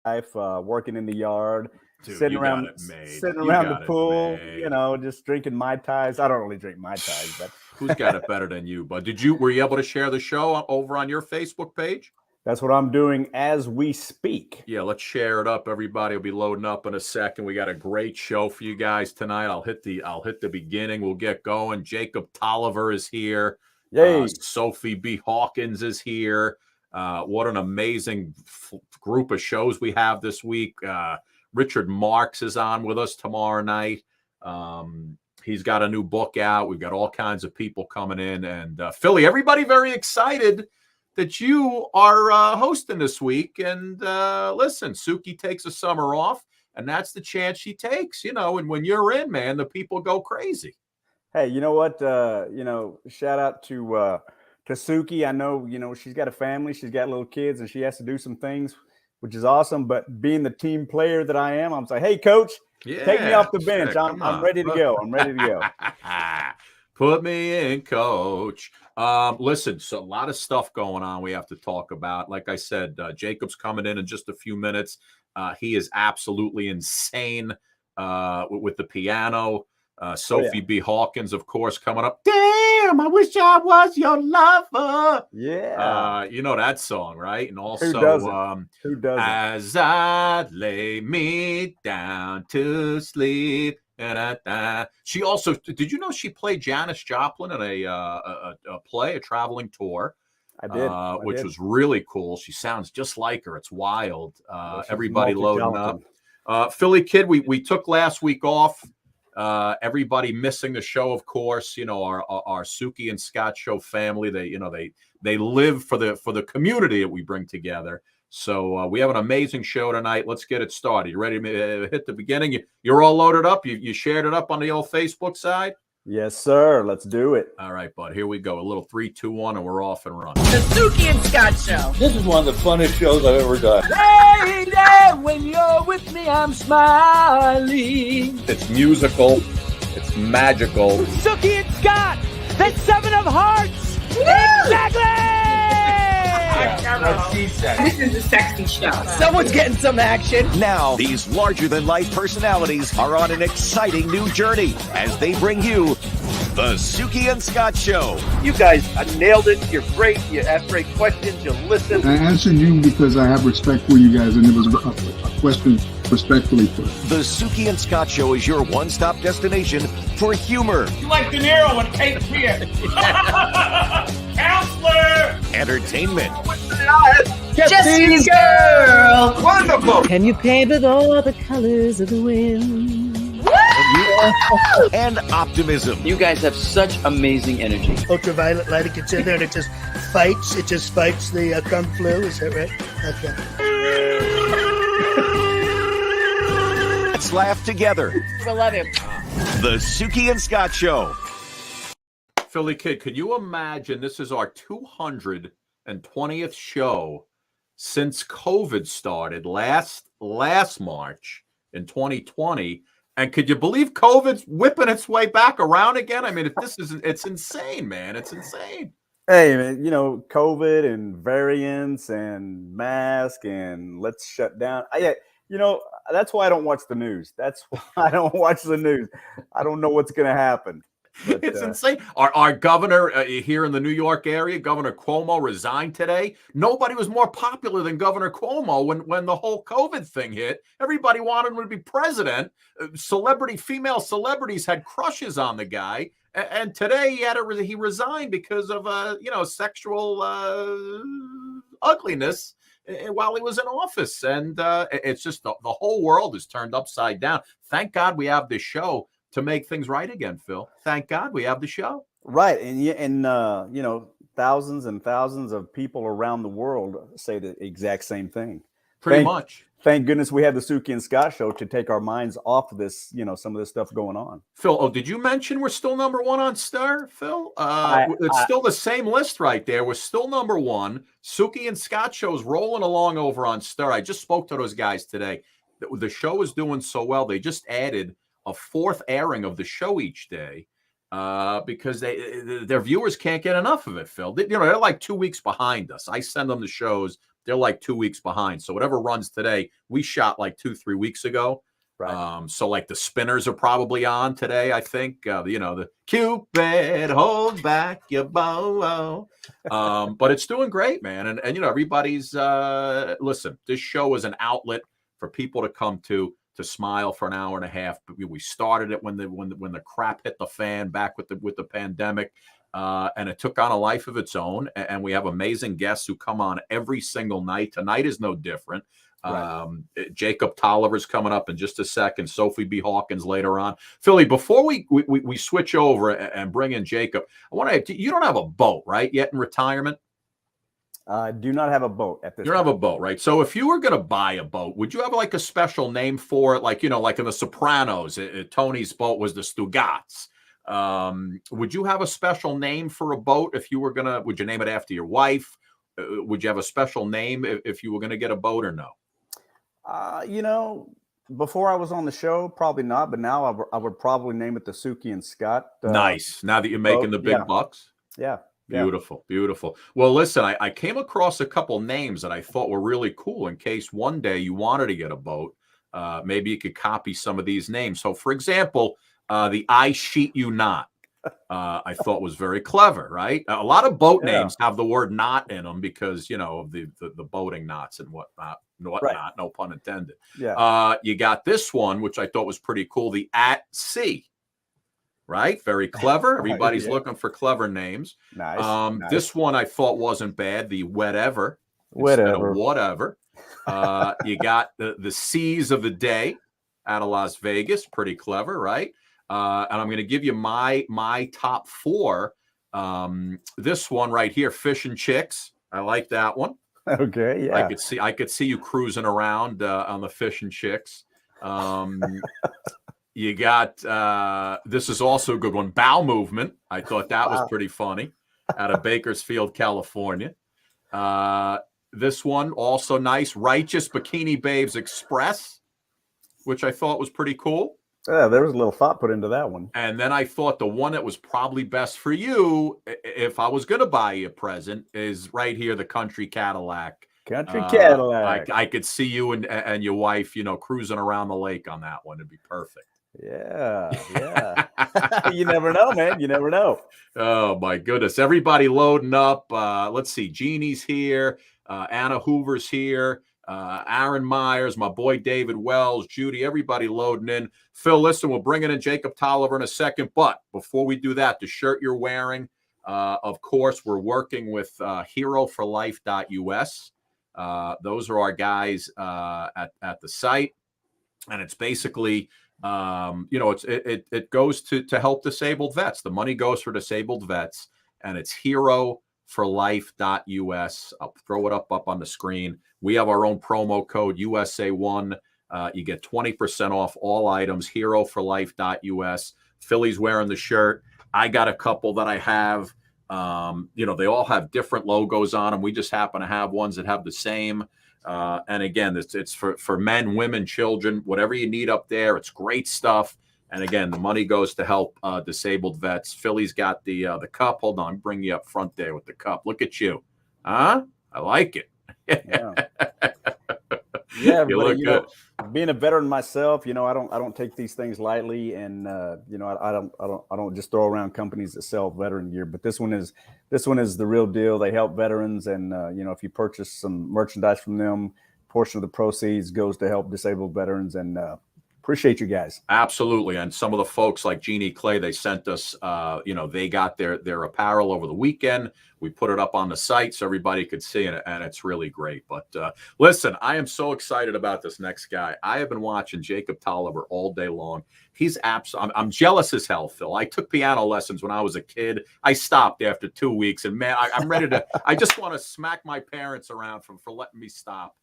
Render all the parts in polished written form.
wife, working in the yard, Dude, sitting you got around it made. sitting You around the got it pool, made. just drinking Mai Tais. I don't really drink Mai Tais, but Who's got it better than you? But were you able to share the show over on your Facebook page? that's what I'm doing as we speak. Yeah, let's share it up. Everybody will be loading up in a second. We got a great show for you guys tonight. I'll hit the beginning. We'll get going. Jacob Tolliver is here. Yay. Sophie B. Hawkins is here. What an amazing group of shows we have this week. Richard Marks is on with us tomorrow night. He's got a new book out. We've got all kinds of people coming in. And Philly, everybody very excited that you are hosting this week. And listen, Suki takes a summer off, and that's the chance she takes, and when you're in, man, the people go crazy. Hey, you know what? Shout out to Suki. I know, she's got a family, she's got little kids, and she has to do some things, which is awesome. But being the team player that I am, I'm saying, hey, coach, take me off the bench. I'm ready to go. I'm ready to go. Put me in, coach. Listen, so a lot of stuff going on we have to talk about. Like I said, Jacob's coming in just a few minutes. He is absolutely insane with the piano. Sophie B. Hawkins, of course, coming up. Damn, I wish I was your lover. Yeah. You know that song, right? And also, Who doesn't? As I lay me down to sleep. She also, did you know she played Janis Joplin in a play, a traveling tour? I did. Which was really cool. She sounds just like her. It's wild. Everybody loading up. Philly Kid, we took last week off. Everybody missing the show, of course. Our Suki and Scott show family. They live for the community that we bring together. So we have an amazing show tonight. Let's get it started. You ready to hit the beginning? You're all loaded up. You shared it up on the old Facebook side? Yes, sir. Let's do it. All right, bud. Here we go. A little 3, 2, 1, and we're off and running. The Suki and Scott Show. This is one of the funnest shows I've ever done. Lady, when you're with me, I'm smiling. It's musical. It's magical. Suki and Scott, that's 7 of Hearts. Exactly. What she said. This is a sexy show. Someone's getting some action. Now, these larger-than-life personalities are on an exciting new journey as they bring you the Suki and Scott Show. You guys nailed it. You're great. You ask great questions. You listen. I answered you because I have respect for you guys, and it was a question respectfully put. The Suki and Scott Show is your one-stop destination for humor. You like De Niro and Cape Fear. Counselor! Entertainment. Jesse's girl. Wonderful. Can you paint with all the colors of the wind? And optimism. You guys have such amazing energy. Ultraviolet light, it gets in there and it just fights the kung flu, is that right? Okay. Let's laugh together. We love you. The Suki and Scott Show. Philly Kid, can you imagine this is our 220th show since COVID started last March in 2020? And could you believe COVID's whipping its way back around again? I mean, it's insane, man. It's insane. Hey, man, COVID and variants and mask and let's shut down. That's why I don't watch the news. That's why I don't watch the news. I don't know what's going to happen. But, it's insane. Our governor here in the New York area, Governor Cuomo, resigned today. Nobody was more popular than Governor Cuomo when the whole COVID thing hit. Everybody wanted him to be president. Female celebrities had crushes on the guy. And today he resigned because of sexual ugliness while he was in office. And it's just the whole world is turned upside down. Thank God we have this show to make things right again, Phil. Thank God we have the show. Right. And thousands and thousands of people around the world say the exact same thing. Pretty much. Thank goodness we have the Suki and Scott Show to take our minds off of this, some of this stuff going on. Phil, did you mention we're still number one on Star, Phil? It's still the same list right there. We're still number one. Suki and Scott Show's rolling along over on Star. I just spoke to those guys today. The show is doing so well. They just added a 4th airing of the show each day because their viewers can't get enough of it, Phil. They're like 2 weeks behind us. I send them the shows they're like 2 weeks behind. So whatever runs today, we shot like 2-3 weeks ago. Right. So like the spinners are probably on today, I think. The Cupid hold back your bow. But it's doing great, man. And everybody's listen, this show is an outlet for people to come to smile for an hour and a half. But we started it when the crap hit the fan back with the pandemic. And it took on a life of its own. And we have amazing guests who come on every single night. Tonight is no different. Right. Jacob Tolliver's coming up in just a second. Sophie B. Hawkins later on. Philly, before we switch over and bring in Jacob, I want to. You don't have a boat, right? Yet in retirement. I do not have a boat at this. You don't have a boat, right? So if you were going to buy a boat, would you have like a special name for it? Like like in The Sopranos, Tony's boat was the Stugats. Would you have a special name for a boat if you were gonna? Would you name it after your wife? Would you have a special name if you were going to get a boat or no? Before I was on the show, probably not. But now I would probably name it the Suki Scott. Nice. Now that you're making the big bucks. Yeah. Beautiful. Beautiful. Well, listen, I came across a couple names that I thought were really cool in case one day you wanted to get a boat. Maybe you could copy some of these names. So, for example, the I Sheet You Not. I thought was very clever, right? A lot of boat names have the word "not" in them because of the boating knots and whatnot, right. No pun intended. Yeah. You got this one, which I thought was pretty cool, the At Sea, right? Very clever. Everybody's looking for clever names. Nice. Nice. This one I thought wasn't bad. The Whatever. Whatever. You got the Seas of the Day out of Las Vegas. Pretty clever, right? And I'm going to give you my top 4. This one right here, Fish and Chicks. I like that one. Okay, yeah. I could see you cruising around on the Fish and Chicks. You got this is also a good one, Bowel Movement. I thought that was pretty funny, out of Bakersfield, California. This one also nice, Righteous Bikini Babes Express, which I thought was pretty cool. Yeah, there was a little thought put into that one. And then I thought the one that was probably best for you, if I was going to buy you a present, is right here, the Country Cadillac. Country Cadillac. I could see you and your wife, cruising around the lake on that one. It'd be perfect. Yeah. You never know, man. You never know. Oh, my goodness. Everybody loading up. Let's see. Jeannie's here. Anna Hoover's here. Aaron Myers, my boy David Wells, Judy, everybody loading in. Phil, listen, we'll bring in Jacob Tolliver in a second. But before we do that, the shirt you're wearing, of course, we're working with heroforlife.us. Those are our guys at the site. And it's basically, it goes to help disabled vets. The money goes for disabled vets. And it's heroforlife.us. I'll throw it up on the screen. We have our own promo code, USA1. You get 20% off all items, heroforlife.us. Philly's wearing the shirt. I got a couple that I have. They all have different logos on them. We just happen to have ones that have the same. And again, it's for men, women, children, whatever you need up there. It's great stuff. And again, the money goes to help disabled vets. Philly's got the cup. Hold on, bring you up front there with the cup. Look at you. Huh? I like it. Yeah, but, being a veteran myself, I don't take these things lightly, and I don't just throw around companies that sell veteran gear. But this one is the real deal. They help veterans, and if you purchase some merchandise from them, a portion of the proceeds goes to help disabled veterans, and appreciate you guys. Absolutely. And some of the folks like Jeannie Clay, they sent us, they got their apparel over the weekend. We put it up on the site so everybody could see it, and it's really great. But listen, I am so excited about this next guy. I have been watching Jacob Tolliver all day long. He's I'm jealous as hell, Phil. I took piano lessons when I was a kid. I stopped after 2 weeks, and man, I'm ready to, I just want to smack my parents around for letting me stop.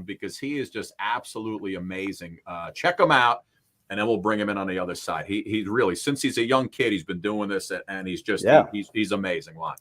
Because he is just absolutely amazing. Check him out, and then we'll bring him in on the other side. He really, since he's a young kid, he's been doing this, and he's just he's amazing. Watch.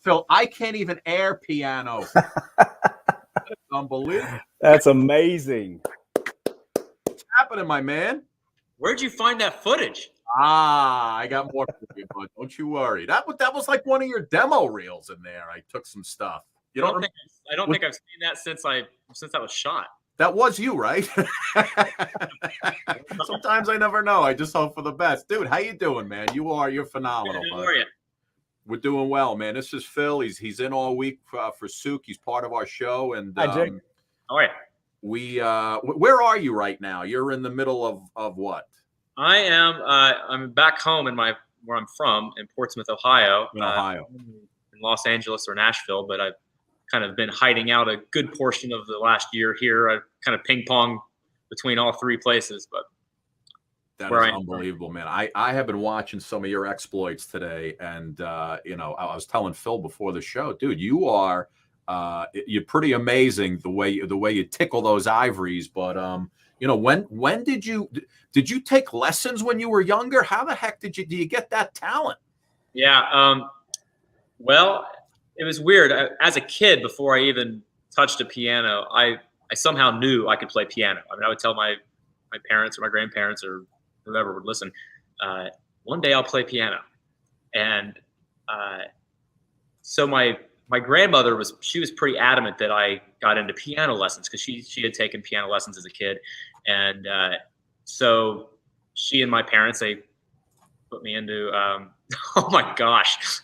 Phil, I can't even air piano. Unbelievable. That's amazing. What's happening, my man? Where'd you find that footage? I got more for you, but don't you worry. That was like one of your demo reels in there. I took some stuff. I don't think I've seen that since I was shot. That was you, right? Sometimes I never know. I just hope for the best. Dude, how you doing, man? You're phenomenal. How are you? We're doing well, man. This is Phil. He's in all week for Sook. He's part of our show. And hi, Jake. How are you? Where are you right now? You're in the middle of what? I am. I'm back home where I'm from in Portsmouth, Ohio. In Ohio. In Los Angeles or Nashville, but I've kind of been hiding out a good portion of the last year here. I kind of ping pong between all three places, but that is unbelievable, man. I have been watching some of your exploits today, and I was telling Phil before the show, dude, you're pretty amazing the way you tickle those ivories. But when did you take lessons when you were younger? How the heck do you get that talent? Yeah, well, it was weird. As a kid, before I even touched a piano, I somehow knew I could play piano. I mean, I would tell my parents or my grandparents or whoever would listen, one day I'll play piano. And so my grandmother was pretty adamant that I got into piano lessons because she had taken piano lessons as a kid. And so she and my parents, they put me into, oh my gosh,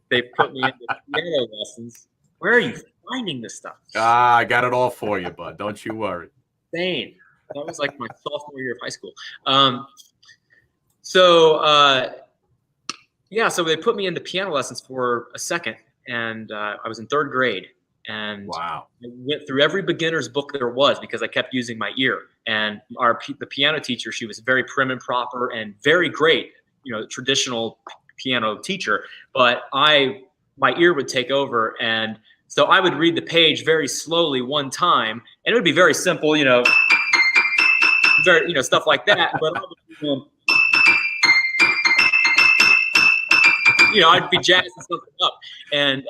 they put me into piano lessons. Where are you finding this stuff? I got it all for you, bud. Don't you worry. Insane. That was like my sophomore year of high school. So they put me into piano lessons for a second, and I was in third grade. And wow. I went through every beginner's book there was because I kept using my ear. And the piano teacher, she was very prim and proper and very great, traditional piano teacher, but my ear would take over, and so I would read the page very slowly one time, and it would be very simple, very stuff like that. But I would, I'd be jazzing something up, and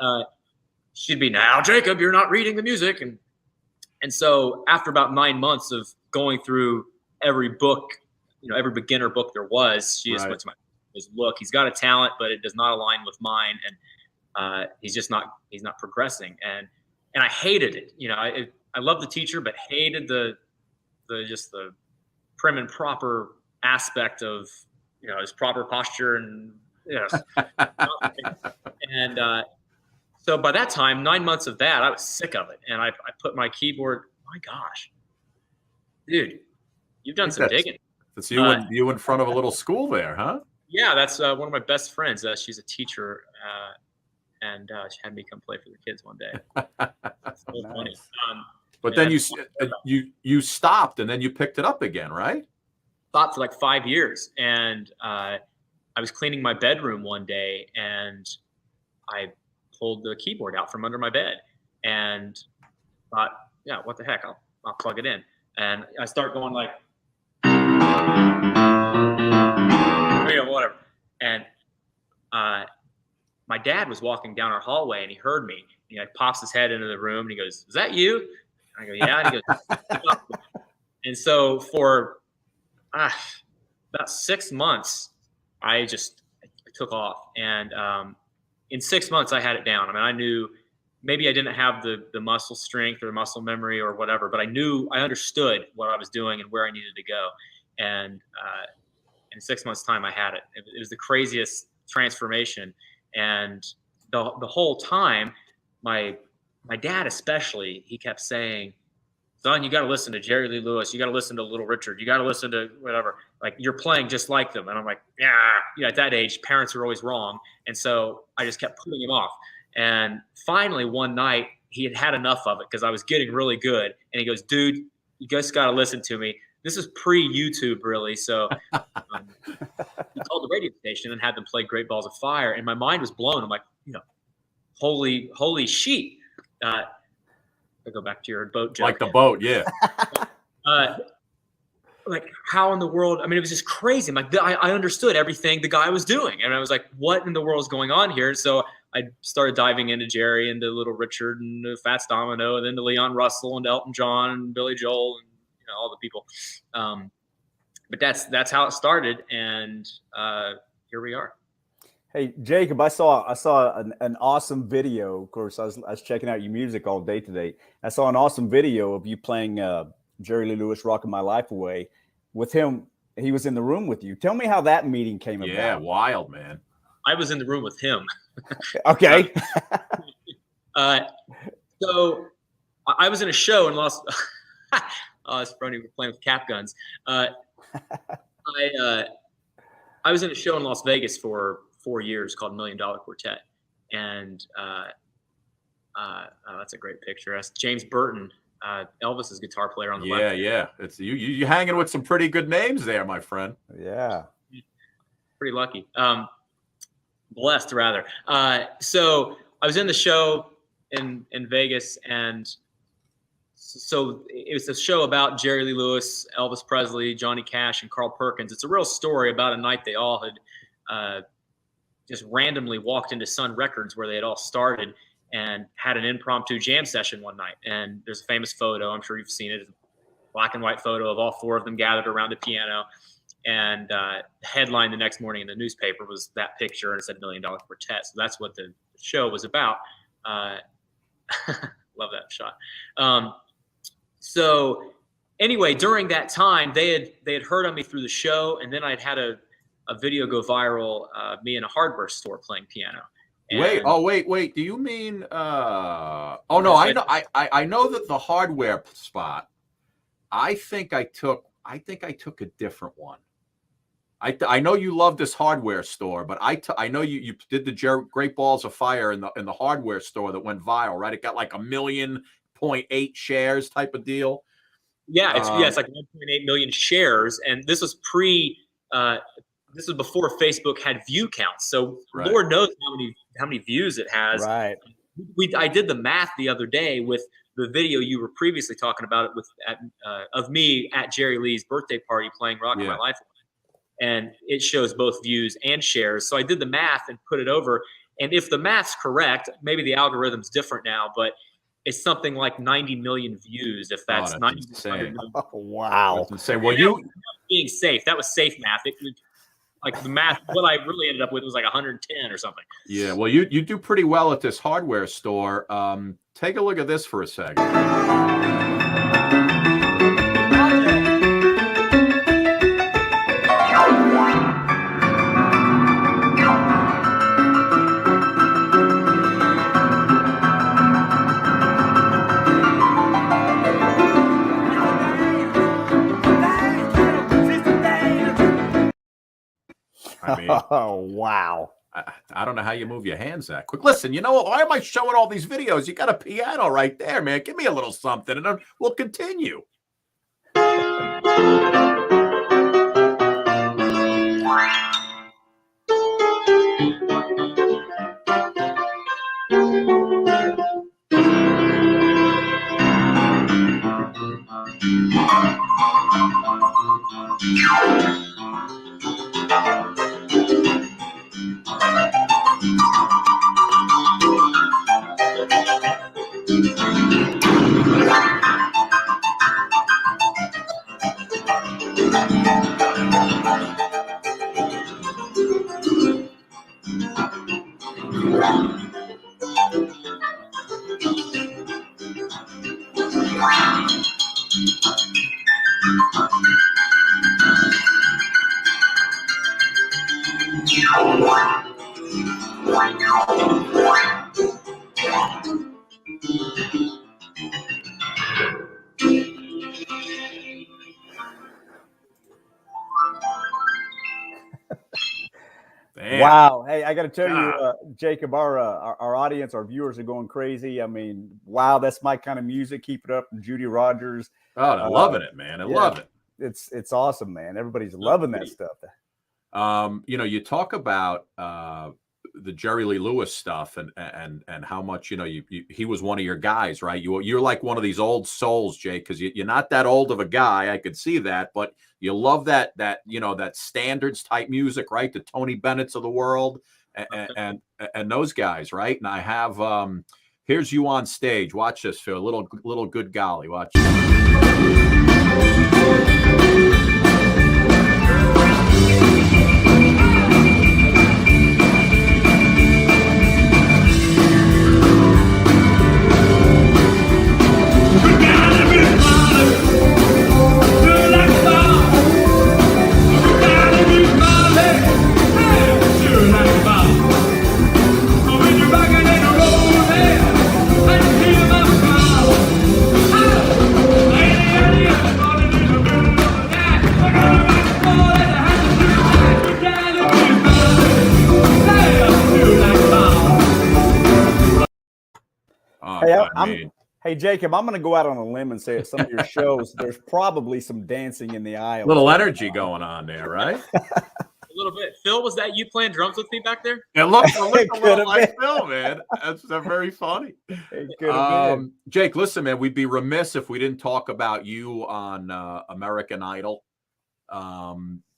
she'd be, "Now, Jacob, you're not reading the music," and so after about 9 months of going through every book, every beginner book there was, she just went to my look, he's got a talent, but it does not align with mine, and he's not progressing, and I hated it. I loved the teacher, but hated the prim and proper aspect of his proper posture and and so by that time, 9 months of that, I was sick of it, and I put my keyboard. My gosh, dude, you've done some digging. That's you in front of a little school there, huh? Yeah, that's one of my best friends. She's a teacher, and she had me come play for the kids one day. That's so nice. funny. But then you stopped, and then you picked it up again, right? Stopped for like 5 years, and I was cleaning my bedroom one day, and I pulled the keyboard out from under my bed, and thought, "Yeah, what the heck? I'll plug it in." And I start going like. Whatever. And my dad was walking down our hallway, and he heard me. He pops his head into the room, and he goes, "Is that you?" And I go, "Yeah." And he goes, and so for about 6 months, I took off. And in 6 months, I had it down. I mean, I knew maybe I didn't have the muscle strength or muscle memory or whatever, but I understood what I was doing and where I needed to go. And in 6 months' time, I had it. It was the craziest transformation. And the whole time, my dad especially, he kept saying, "Son, you got to listen to Jerry Lee Lewis. You got to listen to Little Richard. You got to listen to whatever. Like, you're playing just like them." And I'm like, yeah. At that age, parents are always wrong. And so I just kept putting him off. And finally, one night, he had enough of it because I was getting really good. And he goes, "Dude, you guys got to listen to me." This is pre-YouTube, really. So he called the radio station and had them play Great Balls of Fire. And my mind was blown. I'm like, holy sheet. I go back to your boat joke. Like the boat, yeah. like, how in the world? I mean, it was just crazy. I'm like, I understood everything the guy was doing. And I was like, what in the world is going on here? So I started diving into Jerry, into Little Richard, and Fats Domino, and then to Leon Russell, and Elton John, and Billy Joel, and all the people. But that's how it started, and here we are. Hey, Jacob, I saw an awesome video. Of course, I was checking out your music all day today. I saw an awesome video of you playing Jerry Lee Lewis, "Rocking My Life Away" with him. He was in the room with you. Tell me how that meeting came about. Yeah, wild, man. I was in the room with him. Okay. So I was in a show in Las. Oh, it's funny. We're playing with cap guns. I was in a show in Las Vegas for 4 years called $1 Million Quartet, and oh, that's a great picture. That's James Burton, Elvis's guitar player on the left. Yeah. It's you hanging with some pretty good names there, my friend. Yeah, pretty lucky. Blessed rather. So I was in the show in Vegas, and so it was a show about Jerry Lee Lewis, Elvis Presley, Johnny Cash, and Carl Perkins. It's a real story about a night they all had just randomly walked into Sun Records, where they had all started, and had an impromptu jam session one night. And there's a famous photo, I'm sure you've seen it, a black and white photo of all four of them gathered around the piano. And the headline the next morning in the newspaper was that picture, and it said $1 Million Quartet. So that's what the show was about. Love that shot. So anyway, during that time, they had heard of me through the show, and then I'd had a video go viral, me in a hardware store playing piano. And wait. Do you mean? Oh no, I know that the hardware spot. I think I took a different one. I know you love this hardware store, but I know you did the Great Balls of Fire in the hardware store that went viral, right? It got like 1.8 million shares type of deal. Yeah, it's like 1.8 million shares, and this was this was before Facebook had view counts. So right. Lord knows how many views it has. Right. I did the math the other day with the video you were previously talking about of me at Jerry Lee's birthday party playing "Rockin' My Life Away," and it shows both views and shares. So I did the math and put it over. And if the math's correct, maybe the algorithm's different now, but it's something like 90 million views. If that's 90 million. Oh, wow. That's insane. Well, you being safe, that was safe math. Like the math, what I really ended up with was like 110 or something. Yeah, well, you do pretty well at this hardware store. Take a look at this for a second. I mean, oh, wow. I don't know how you move your hands that quick. Listen, you know what? Why am I showing all these videos? You got a piano right there, man. Give me a little something, and then we'll continue. Wow. Hey, I got to tell you, Jacob, our audience, our viewers are going crazy. I mean, wow, that's my kind of music. Keep it up. And Judy Rogers. Oh, they're loving it, man. I love it. It's awesome, man. Everybody's loving that stuff. You know, you talk about the Jerry Lee Lewis stuff and how much, you know, he was one of your guys, right? You're like one of these old souls, Jay, because you're not that old of a guy. I could see that, but you love that you know, that standards type music, right? The Tony Bennett's of the world and those guys, right? And I have here's you on stage. Watch this, Phil. Little good golly. Watch. Hey, Jacob, I'm going to go out on a limb and say at some of your shows, there's probably some dancing in the aisle. A little energy going on there, right? A little bit. Phil, was that you playing drums with me back there? It looks a little like Phil, man. That's very funny. Jake, listen, man, we'd be remiss if we didn't talk about you on American Idol.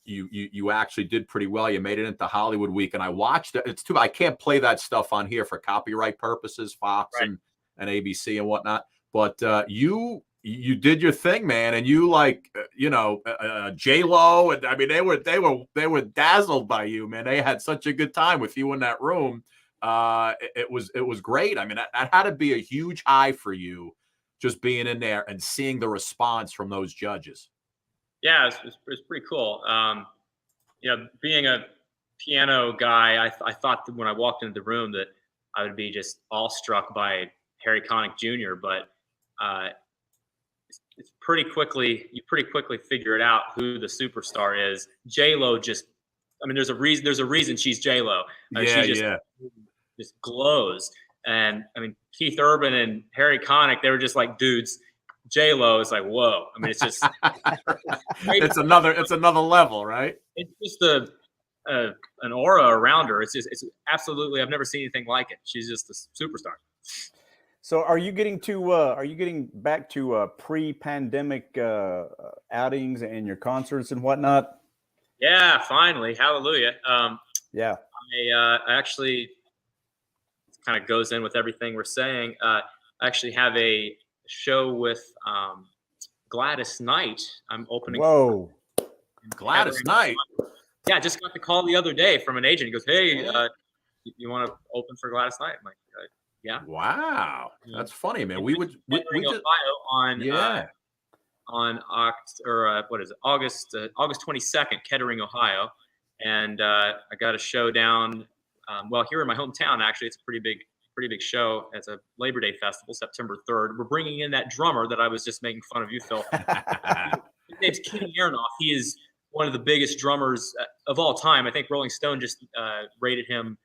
You actually did pretty well. You made it into Hollywood Week, and I watched it. It's too bad I can't play that stuff on here for copyright purposes, Fox and ABC and whatnot. But you did your thing, man, and you you know, J-Lo, and I mean they were dazzled by you, man. They had such a good time with you in that room. It was great. I mean, that had to be a huge high for you, just being in there and seeing the response from those judges. Yeah, it's pretty cool. You know, being a piano guy, I thought that when I walked into the room that I would be just awestruck by Harry Connick Jr., but it's pretty quickly figure it out who the superstar is. J-Lo just, I mean, there's a reason she's J-Lo. She just glows. And I mean, Keith Urban and Harry Connick, they were just like dudes. J-Lo is like, whoa. I mean, it's just it's another level, right? It's just an aura around her. It's absolutely, I've never seen anything like it. She's just a superstar. So are you getting back to pre-pandemic outings and your concerts and whatnot? Yeah, finally. Hallelujah. Yeah. I actually, it kind of goes in with everything we're saying. I actually have a show with Gladys Knight. I'm opening. Whoa. Gladys Knight. Yeah, I just got the call the other day from an agent. He goes, hey, you want to open for Gladys Knight? I'm like, yeah. Wow, that's funny, man. We just Ohio on August 22nd, Kettering, Ohio, and I got a show down. Here in my hometown, actually, it's a pretty big show. It's a Labor Day festival, September 3rd. We're bringing in that drummer that I was just making fun of you, Phil. His name's Kenny Aronoff. He is one of the biggest drummers of all time. I think Rolling Stone just rated him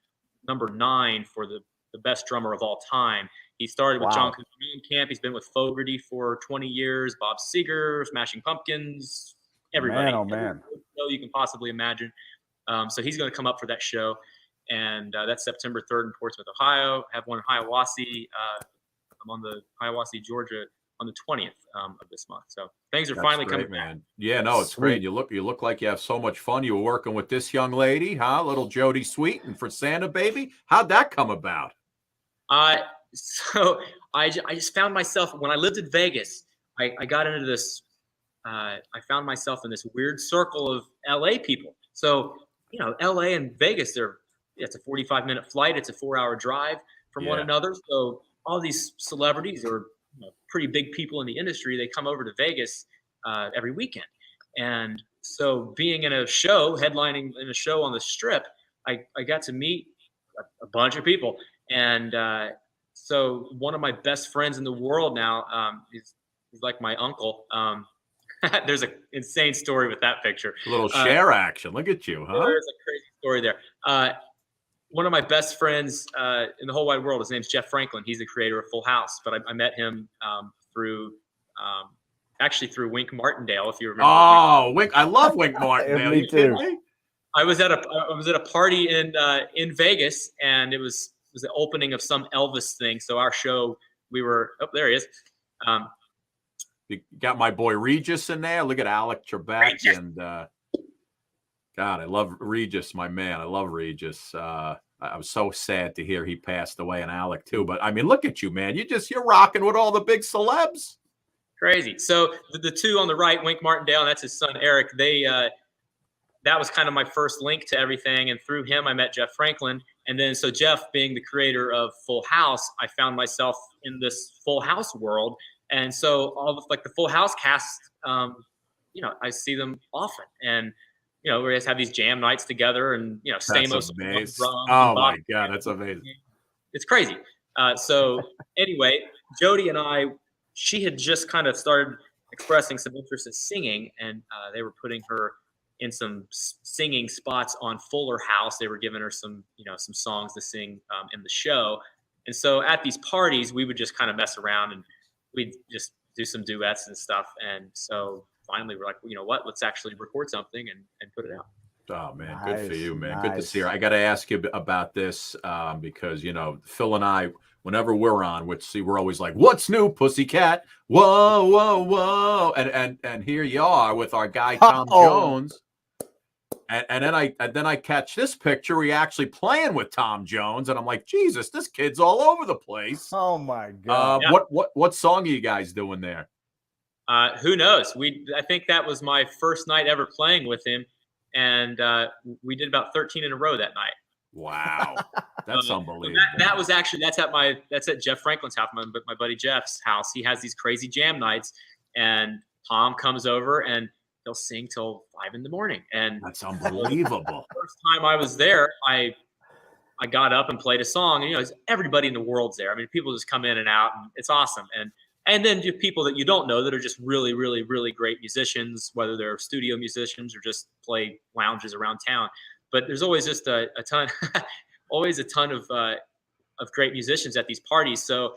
number 9 for the best drummer of all time. He started with John Camp. He's been with Fogerty for 20 years, Bob Seger, Smashing Pumpkins, everybody. Man, oh man. Every show you can possibly imagine. So he's going to come up for that show. And that's September 3rd in Portsmouth, Ohio. I have one in Hiawassee. I'm on the Hiawassee, Georgia on the 20th of this month. So things are finally coming, man. Yeah, no, it's great. You look like you have so much fun. You were working with this young lady, huh? Little Jody Sweet and for Santa Baby. How'd that come about? So I just found myself when I lived in Vegas. I got into this. I found myself in this weird circle of LA people. So you know, LA and Vegas, it's a 45-minute flight. It's a 4-hour drive from one another. So all these celebrities or pretty big people in the industry, they come over to Vegas every weekend. And so being in a show, headlining in a show on the Strip, I got to meet a bunch of people. And so one of my best friends in the world now, he's like my uncle. There's an insane story with that picture. A little share action. Look at you, huh? There's a crazy story there. One of my best friends in the whole wide world, his name's Jeff Franklin. He's the creator of Full House, but I met him through Wink Martindale, if you remember. Oh, Wink! I love Wink Martindale. Me too. I was at a party in Vegas, and it was the opening of some Elvis thing. So our show, there he is. You got my boy Regis in there. Look at Alec Trebek. And God, I love Regis, my man. I love Regis. I was so sad to hear he passed away, and Alec too. But I mean, look at you, man. You're rocking with all the big celebs. Crazy. So the two on the right, Wink Martindale, and that's his son Eric. That was kind of my first link to everything, and through him, I met Jeff Franklin. And then, so Jeff, being the creator of Full House, I found myself in this Full House world. And so all of like the Full House cast, I see them often, and we just have these jam nights together, and Stamos. Oh my God, that's amazing! It's crazy. So anyway, Jody and she had just kind of started expressing some interest in singing, and they were putting her in some singing spots on Fuller House. They were giving her some songs to sing in the show. And so at these parties, we would just kind of mess around, and we'd just do some duets and stuff. And so finally we're like, let's actually record something and put it out. Oh man, good for you, man. Nice. Good to see her. I got to ask you about this because Phil and I, whenever we're on, we're always like, "What's new, Pussycat? Whoa, whoa, whoa!" And here you are with our guy Tom Jones. And then I catch this picture. We're actually playing with Tom Jones, and I'm like, Jesus, this kid's all over the place. Oh my God! What song are you guys doing there? Who knows? I think that was my first night ever playing with him, and we did about 13 in a row that night. Wow, that's unbelievable. That's at Jeff Franklin's house, my buddy Jeff's house. He has these crazy jam nights, and Tom comes over and he'll sing till 5 a.m. And that's unbelievable. First time I was there, I got up and played a song, and everybody in the world's there. I mean, people just come in and out, and it's awesome. And then you people that you don't know that are just really, really, really great musicians, whether they're studio musicians or just play lounges around town. But there's always just a ton, always a ton of great musicians at these parties. So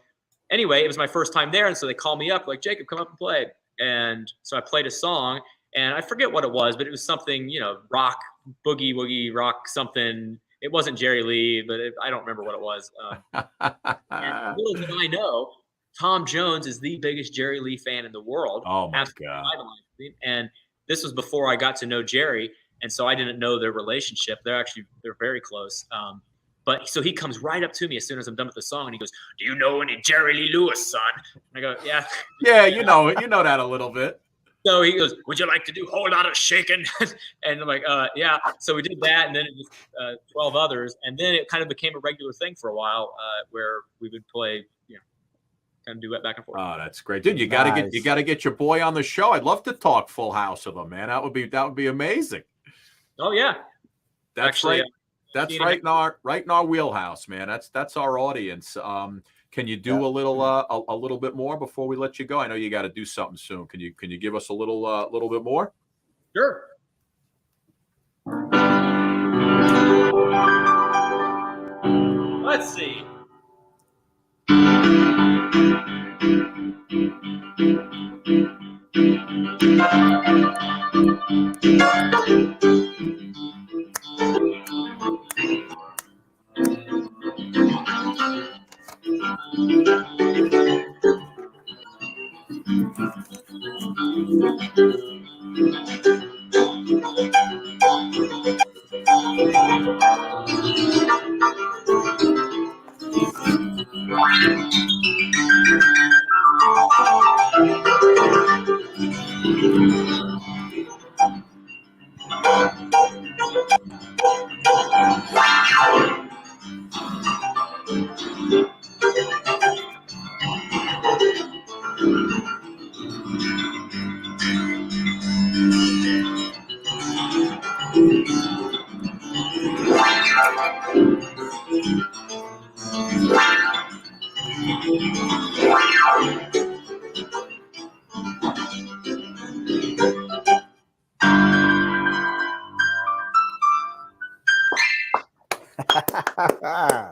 anyway, it was my first time there, and so they called me up like, Jacob, come up and play. And so I played a song, and I forget what it was, but it was something, rock, boogie woogie rock something. It wasn't Jerry Lee, but I don't remember what it was. And little did I know, Tom Jones is the biggest Jerry Lee fan in the world. Oh my God! And this was before I got to know Jerry, and so I didn't know their relationship. They're very close. But so he comes right up to me as soon as I'm done with the song, and he goes, "Do you know any Jerry Lee Lewis, son?" And I go, "Yeah." Yeah, you know it. You know that a little bit. So he goes, "Would you like to do a whole lot of shaking?" And I'm like, "Yeah." So we did that, and then it was 12 others, and then it kind of became a regular thing for a while, where we would play, kind of duet back and forth. Oh, that's great, dude. You gotta get your boy on the show. I'd love to talk Full House with him, man. That would be amazing. Oh yeah, that's actually, right. That's right in our wheelhouse, man. That's our audience. Can you do a little bit more before we let you go? I know you got to do something soon. Can you give us a little bit more? Sure. Let's see.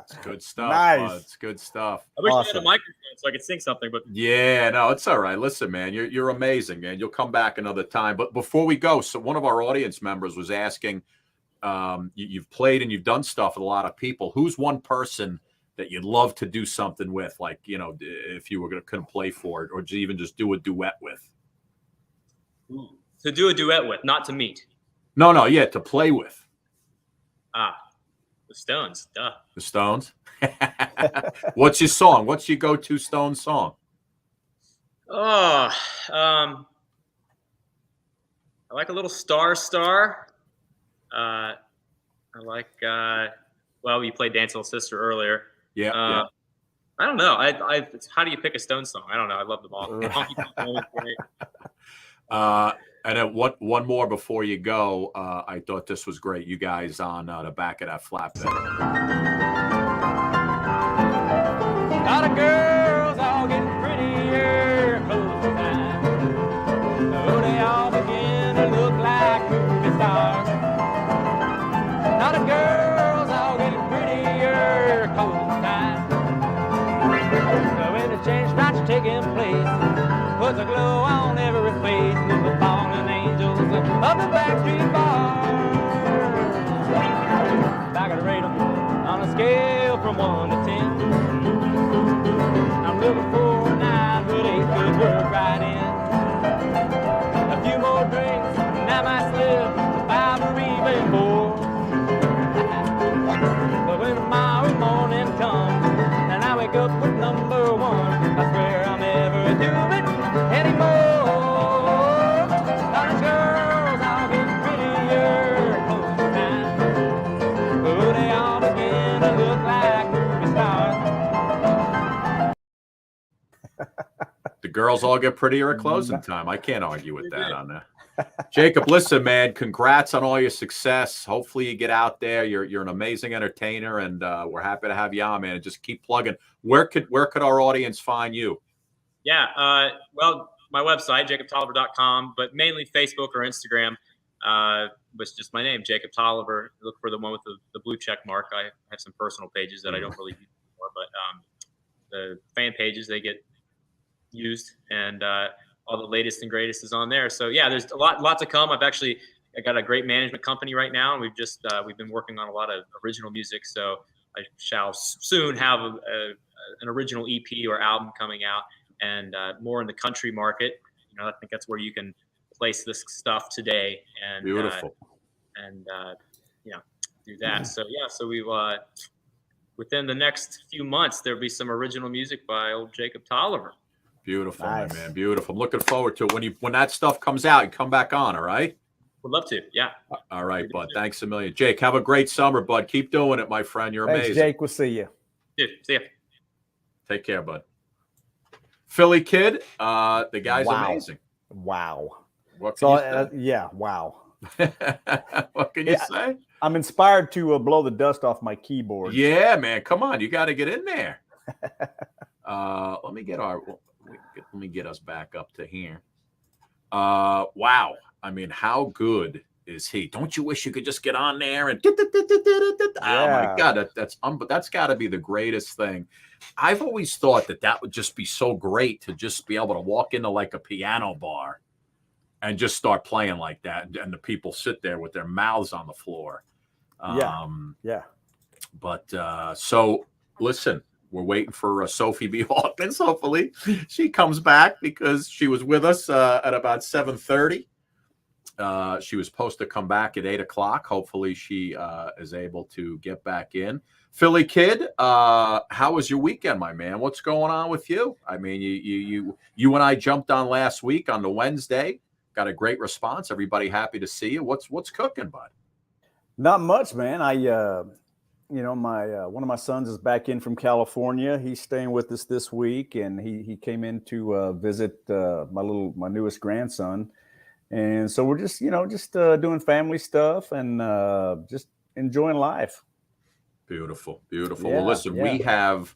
It's good stuff. Nice. It's good stuff. I wish I had a microphone so I could sing something, but yeah, no, it's all right. Listen, man, you're amazing, man. You'll come back another time. But before we go, so one of our audience members was asking, you've played and you've done stuff with a lot of people. Who's one person that you'd love to do something with, like, if you were couldn't play for it, or even just do a duet with? To do a duet with, not to meet. No, yeah, to play with. The Stones, duh. The Stones? What's your song? What's your go-to Stones song? Oh, I like a little Star. I like, well, you played Dance Little Sister earlier. Yeah. I don't know. It's, how do you pick a Stones song? I don't know. I love them all. And then one more before you go. I thought this was great. You guys on the back of that flatbed. Got a girls all getting prettier close to time. Oh, they all begin to look like movie stars. Not a girls all getting prettier close to time. So when the change starts taking place, puts a glow on every face, with the fallen angels of the backstreet bars. If I could rate them on a scale from 1 to 10, I'm looking for a 9, but 8 could work right in. A few more drinks, and I might slip to 5 or even more. But when tomorrow morning comes, and I wake up with number 1, I swear I'll never do it anymore. Those girls all get prettier close to time. Oh, they all begin to look like movie stars. The girls all get prettier at closing time. I can't argue with that on that. Jacob, listen, man, congrats on all your success. Hopefully you get out there. You're an amazing entertainer, and we're happy to have you on, man. And just keep plugging. Where could our audience find you? Yeah, well, my website, jacobtolliver.com, but mainly Facebook or Instagram. It's just my name, Jacob Tolliver. Look for the one with the blue check mark. I have some personal pages that I don't really use anymore, but the fan pages, they get used, and all the latest and greatest is on there. So yeah, there's a lot to come. I got a great management company right now, and we've been working on a lot of original music. So I shall soon have an original EP or album coming out, and more in the country market. I think that's where you can place this stuff today, and beautiful, do that. So yeah, so we within the next few months there'll be some original music by old Jacob Tolliver. Beautiful, Nice. my man. Beautiful. I'm looking forward to it. When that stuff comes out, you come back on, all right? Would love to. Yeah. All right, bud. Thanks a million. Jake, have a great summer, bud. Keep doing it, my friend. You're Thanks, amazing. Jake. We'll see you. Dude, see ya. Take care, bud. Philly Kid, the guy's amazing. Wow. What can you say? Yeah, wow. What can you say? I'm inspired to blow the dust off my keyboard. Yeah, man. Come on. You got to get in there. Let me get us back up to here. Wow. I mean, how good is he? Don't you wish you could just get on there and oh my God, that's got to be the greatest thing. I've always thought that would just be so great to just be able to walk into like a piano bar and just start playing like that, and the people sit there with their mouths on the floor. Yeah. But so listen, we're waiting for Sophie B. Hawkins. Hopefully she comes back, because she was with us at about 7:30. She was supposed to come back at 8 o'clock. Hopefully she is able to get back in. Philly Kid, how was your weekend, my man? What's going on with you? I mean, you and I jumped on last week on the Wednesday. Got a great response. Everybody happy to see you. What's cooking, bud? Not much, man. I my one of my sons is back in from California. He's staying with us this week, and he came in to visit my newest grandson. And so we're just doing family stuff and just enjoying life. Beautiful. Yeah, well, listen, we have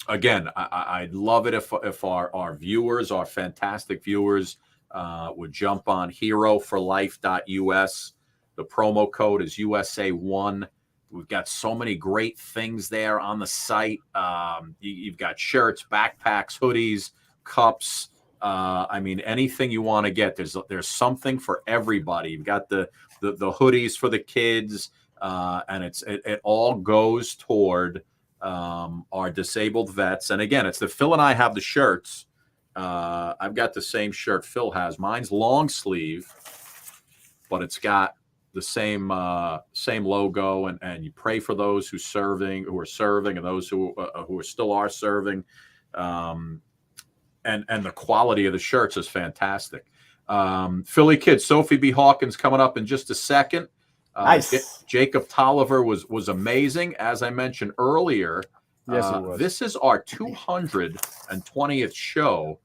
again, I'd love it if our viewers, our fantastic viewers, would jump on heroforlife.us. The promo code is USA1. We've got so many great things there on the site. You've got shirts, backpacks, hoodies, cups, I mean, anything you want to get, there's something for everybody. You've got the hoodies for the kids, and it all goes toward our disabled vets. And again, it's Phil and I have the shirts. I've got the same shirt Phil has. Mine's long sleeve, but it's got the same logo. And you pray for those who are serving, and those who still are serving. And the quality of the shirts is fantastic. Philly Kid, Sophie B. Hawkins coming up in just a second. Nice. Jacob Tolliver was amazing, as I mentioned earlier. Yes, it was. This is our 220th show.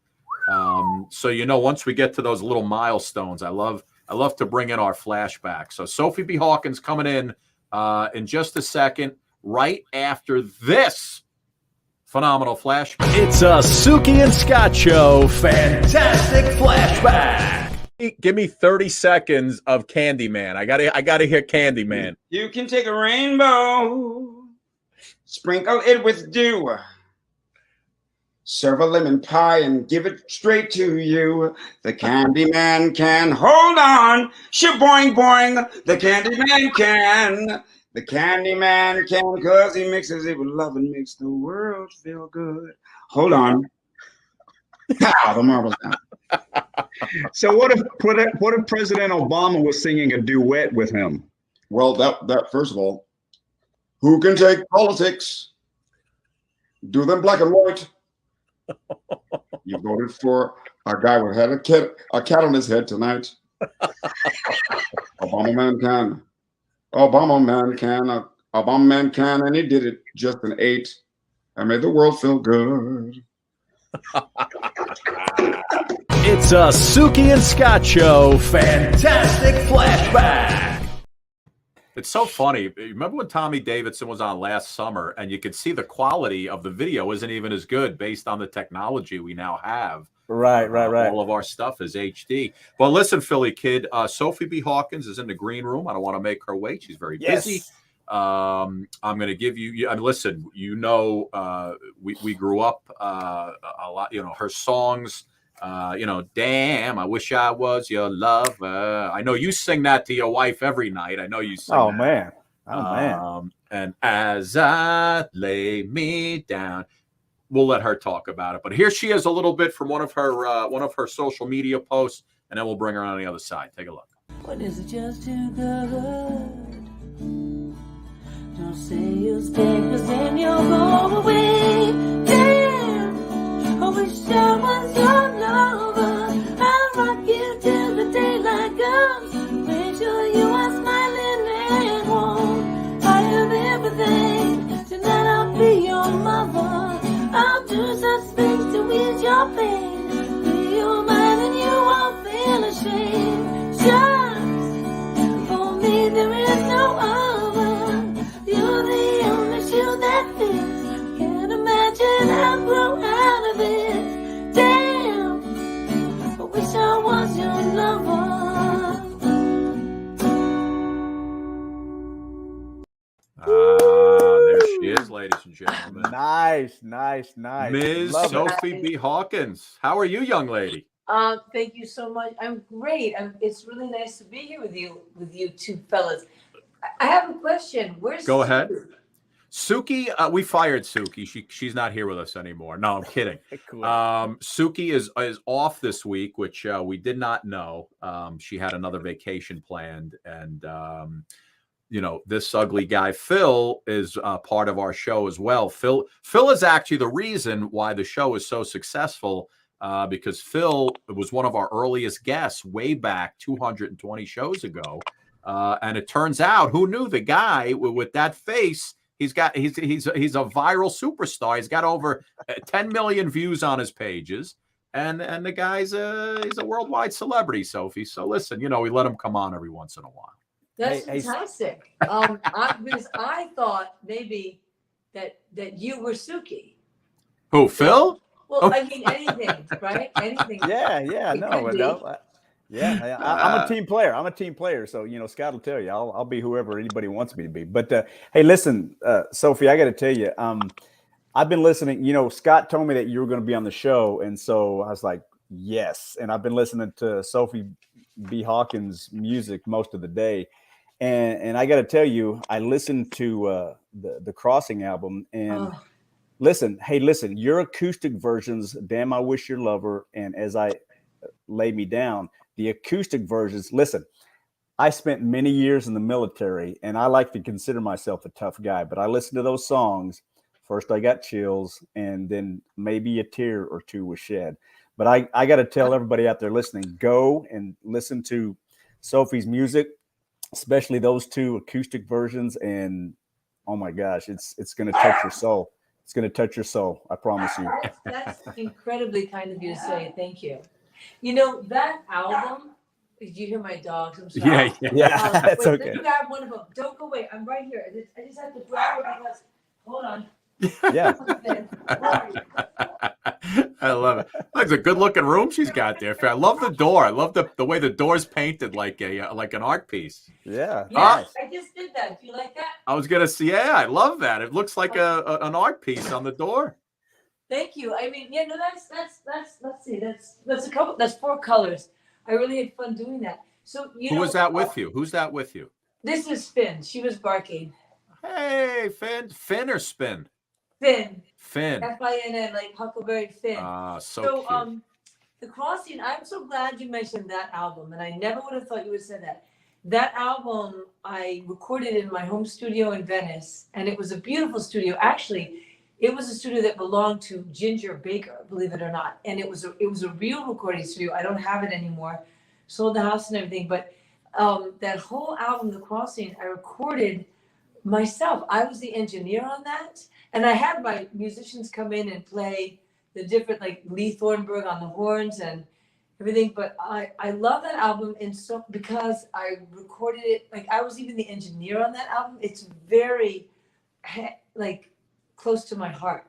So once we get to those little milestones, I love to bring in our flashback. So Sophie B. Hawkins coming in just a second, right after this phenomenal flashback. It's a Suki and Scott show. Fantastic flashback. Give me 30 seconds of Candyman. I gotta hear Candyman. You can take a rainbow, sprinkle it with dew, serve a lemon pie and give it straight to you. The Candyman can hold on, shaboing boing. The Candyman can. The Candyman can, cause he mixes it with love and makes the world feel good. Hold on. Pow, the marble's down. So what if President Obama was singing a duet with him? Well, that first of all, who can take politics, do them black and white? You voted for a guy who had a cat on his head tonight. Obama man can. Obama man can, and he did it just an 8. I made the world feel good. It's a Suki and Scott show. Fantastic flashback. It's so funny. Remember when Tommy Davidson was on last summer, and you could see the quality of the video isn't even as good based on the technology we now have. Right. All of our stuff is HD. Well, listen, Philly Kid, Sophie B. Hawkins is in the green room. I don't want to make her wait. She's very busy. I'm going to give you. Listen, we grew up a lot. Her songs. Damn, I wish I was your lover. I know you sing that to your wife every night. I know you sing. Oh that. man. And as I lay me down. We'll let her talk about it. But here she is a little bit from one of her social media posts, and then we'll bring her on the other side. Take a look. What is it just too good? Don't say you'll stay, cause then you'll go away. Damn, I wish I was your lover. I'll rock you till the daylight comes. Make sure you are smiling and warm. I have everything. Tonight I'll be your mother. I'll do such things to ease your pain. Be your mind and you won't feel ashamed. Just for me there is no other. You're the only shoe that fits. Can't imagine I'll grow out of it. Damn, I wish I was your lover. There she is, ladies and gentlemen. Nice. Ms. Sophie B. Hawkins. How are you, young lady? Thank you so much. I'm great. It's really nice to be here with you two fellas. I have a question. Where's Go ahead. Suki, we fired Suki. She's not here with us anymore. No, I'm kidding. Cool. Suki is off this week, which we did not know. She had another vacation planned, and this ugly guy Phil is part of our show as well. Phil is actually the reason why the show is so successful, because Phil was one of our earliest guests way back 220 shows ago, and it turns out, who knew, the guy with that face. He's a viral superstar. He's got over 10 million views on his pages, and the guy's he's a worldwide celebrity, Sophie. So listen, we let him come on every once in a while. That's fantastic. Because I thought maybe that you were Suki. Who, Phil? Well, I mean anything, right? Anything. Yeah. No. Yeah, I'm a team player. So Scott will tell you, I'll be whoever anybody wants me to be. But hey, listen, Sophie, I got to tell you, I've been listening. Scott told me that you were going to be on the show, and so I was like, Yes, and I've been listening to Sophie B. Hawkins' music most of the day, and I got to tell you, I listened to the Crossing album, and Oh, listen, your acoustic versions, "Damn I Wish Your Lover" and "As I Lay Me Down," the acoustic versions. Listen, I spent many years in the military, and I like to consider myself a tough guy, but I listened to those songs. First, I got chills, and then maybe a tear or two was shed. But I got to tell everybody out there listening, go and listen to Sophie's music, especially those two acoustic versions. And oh my gosh, it's going to touch your soul. It's going to touch your soul. I promise you. that's incredibly kind of you to say. Thank you. You know, that album, did you hear my dogs? I'm sorry. Yeah, that's wait, okay. let me grab one of them. Don't go away. I'm right here. I just have to grab it because, hold on. Yeah. I love it. That's a good looking room she's got there. I love the door. I love the way the door's painted like an art piece. Yeah. Yeah, I just did that. Do you like that? I was gonna say, yeah, I love that. It looks like an art piece on the door. Thank you. I mean, yeah, no, that's let's see, that's a couple, that's 4 colors. I really had fun doing that. So Who was that with you? Who's that with you? This is Finn. She was barking. Hey, Finn or Spin? Finn. Finn. Finn, like Huckleberry Finn. Ah, so cute. The Crossing, I'm so glad you mentioned that album, and I never would have thought you would have said that. That album I recorded in my home studio in Venice, and it was a beautiful studio. Actually, it was a studio that belonged to Ginger Baker, believe it or not. And it was a real recording studio. I don't have it anymore. Sold the house and everything, but that whole album, The Crossing, I recorded myself. I was the engineer on that, and I had my musicians come in and play the different, like Lee Thornburg on the horns and everything. But I love that album, and so because I recorded it, like I was even the engineer on that album. It's very like close to my heart,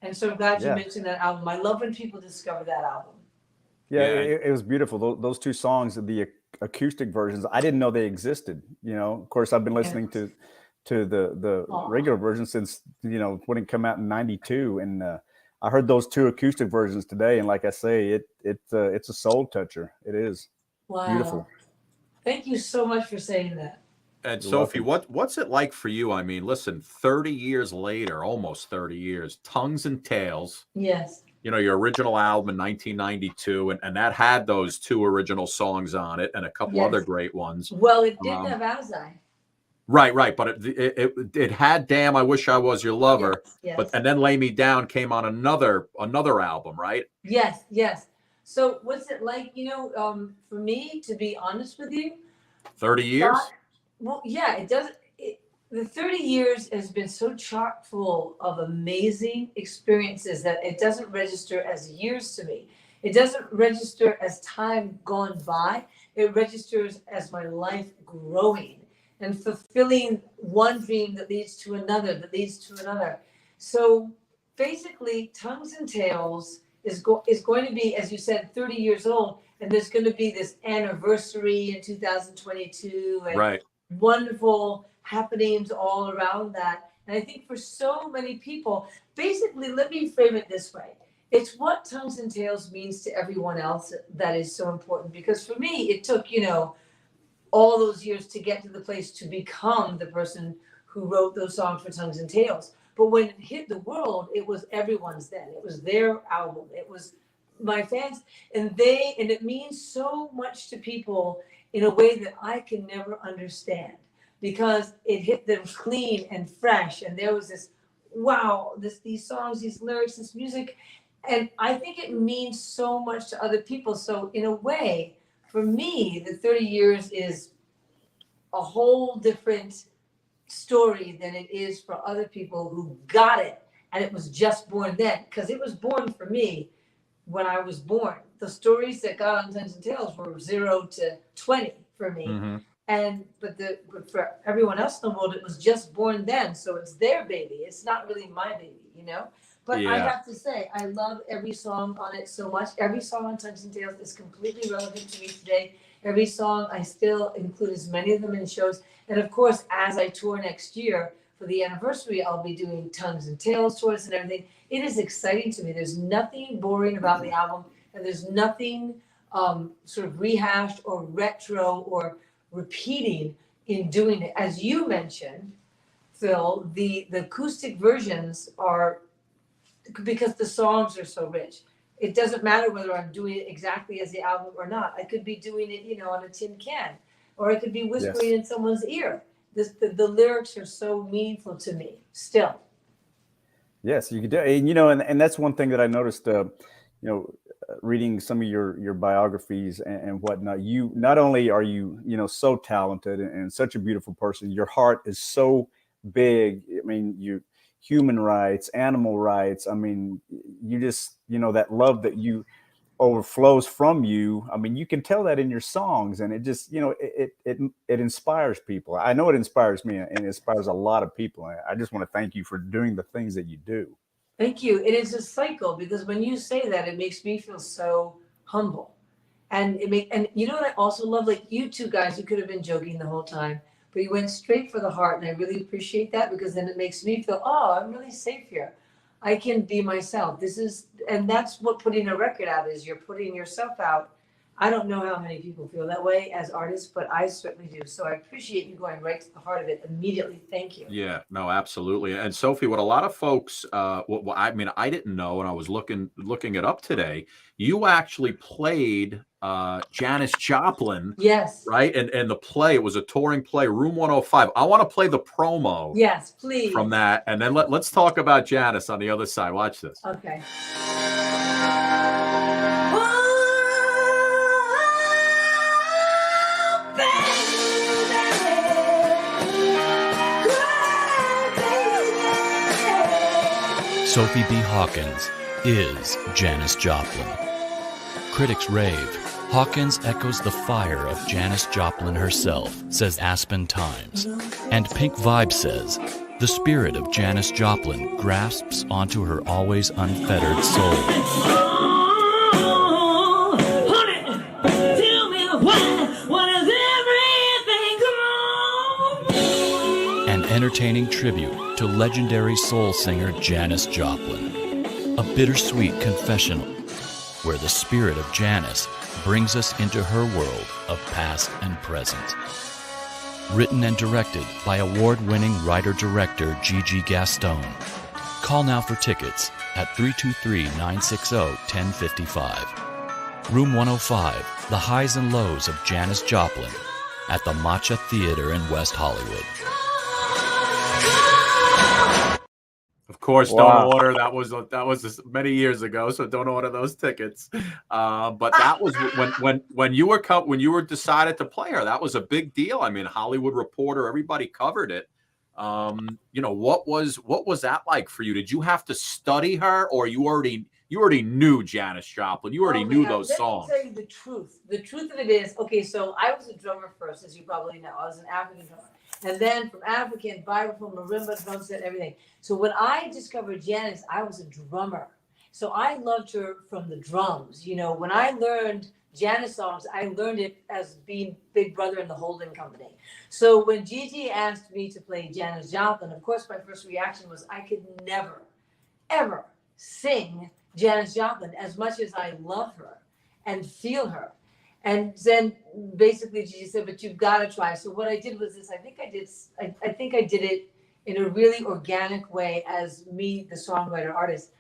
and so I'm glad you mentioned that album. I love when people discover that album. Yeah, it was beautiful. Those 2 songs, the acoustic versions, I didn't know they existed. You know, of course, I've been listening to the regular version since, you know, when it came out in '92, and I heard those 2 acoustic versions today, and like I say, it's a soul toucher. It is. Wow. Beautiful. Thank you so much for saying that. And Sophie, what's it like for you? I mean, listen, 30 years later, almost 30 years, Tongues and Tails. Yes. You know, your original album in 1992, and that had those 2 original songs on it and a couple other great ones. Well, it didn't have As I. Right. But it had "Damn I Wish I Was Your Lover," yes. But and then "Lay Me Down" came on another album, right? Yes. So what's it like? You know, for me, to be honest with you, 30 years. Well, yeah, it doesn't. The 30 years has been so chock full of amazing experiences that it doesn't register as years to me. It doesn't register as time gone by. It registers as my life growing and fulfilling one dream that leads to another, that leads to another. So basically, Tongues and Tails is going to be, as you said, 30 years old, and there's going to be this anniversary in 2022, and wonderful happenings all around that. And I think for so many people, basically, let me frame it this way. It's what Tongues and Tails means to everyone else that is so important. Because for me, it took, you know, all those years to get to the place to become the person who wrote those songs for Tongues and Tails. But when it hit the world, it was everyone's then. It was their album. It was my fans. And it means so much to people in a way that I can never understand. Because it hit them clean and fresh, and there was this, wow, these songs, these lyrics, this music, and I think it means so much to other people. So in a way, for me, the 30 years is a whole different story than it is for other people who got it, and it was just born then, because it was born for me when I was born. The stories that got on Tongues and Tails were 0 to 20 for me. Mm-hmm. But for everyone else in the world, it was just born then. So it's their baby. It's not really my baby, you know? But I have to say, I love every song on it so much. Every song on Tongues and Tails is completely relevant to me today. Every song, I still include as many of them in shows. And of course, as I tour next year for the anniversary, I'll be doing Tongues and Tails tours and everything. It is exciting to me. There's nothing boring about the album. and there's nothing sort of rehashed or retro or repeating in doing it. As you mentioned, Phil, the acoustic versions are, because the songs are so rich. It doesn't matter whether I'm doing it exactly as the album or not. I could be doing it, you know, on a tin can, or I could be whispering in someone's ear. The lyrics are so meaningful to me still. Yes, you could do, and you know, and that's one thing that I noticed. You know, reading some of your biographies and whatnot. You not only are you so talented and such a beautiful person. Your heart is so big. I mean, you human rights, animal rights. I mean, you just that love that you overflows from you. I mean, you can tell that in your songs, and it just it inspires people. I know it inspires me, and it inspires a lot of people. I just want to thank you for doing the things that you do. Thank you. It is a cycle, because when you say that, it makes me feel so humble, and and you know what I also love? Like, you two guys, you could have been joking the whole time, but you went straight for the heart, and I really appreciate that, because then it makes me feel, oh, I'm really safe here. I can be myself. And that's what putting a record out is. You're putting yourself out. I don't know how many people feel that way as artists, but I certainly do. So I appreciate you going right to the heart of it immediately. Thank you. Yeah, no, absolutely. And Sophie, what a lot of folks, I mean, I didn't know, and I was looking it up today. You actually played Janis Joplin. Yes. Right? And the play, it was a touring play, Room 105. I want to play the promo. Yes, please. From that. And then let's talk about Janis on the other side. Watch this. Okay. Sophie B. Hawkins is Janis Joplin. Critics rave. Hawkins echoes the fire of Janis Joplin herself, says Aspen Times. And Pink Vibe says, the spirit of Janis Joplin grasps onto her always unfettered soul. An entertaining tribute to legendary soul singer Janis Joplin. A bittersweet confessional where the spirit of Janis brings us into her world of past and present. Written and directed by award-winning writer-director Gigi Gaston. Call now for tickets at 323-960-1055. Room 105, the highs and lows of Janis Joplin at the Matcha Theater in West Hollywood. Of course, Wow. don't order. That was many years ago, so don't order those tickets. But that was when you were decided to play her. That was a big deal. I mean, Hollywood Reporter, everybody covered it. What was that like for you? Did you have to study her, or you already knew Janis Joplin? You already knew those songs. Let me tell you the truth. The truth of it is, okay, so I was a drummer first, as you probably know. I was an African drummer. And then from African, vibraphone, marimba, drum set, everything. So when I discovered Janis, I was a drummer. So I loved her from the drums. You know, when I learned Janis songs, I learned it as being Big Brother in the Holding Company. So when Gigi asked me to play Janis Joplin, of course, my first reaction was I could never, ever sing Janis Joplin as much as I love her and feel her. And then basically Gigi said, but you've got to try. So what I did was this. I think I did it in a really organic way as me, the songwriter artist.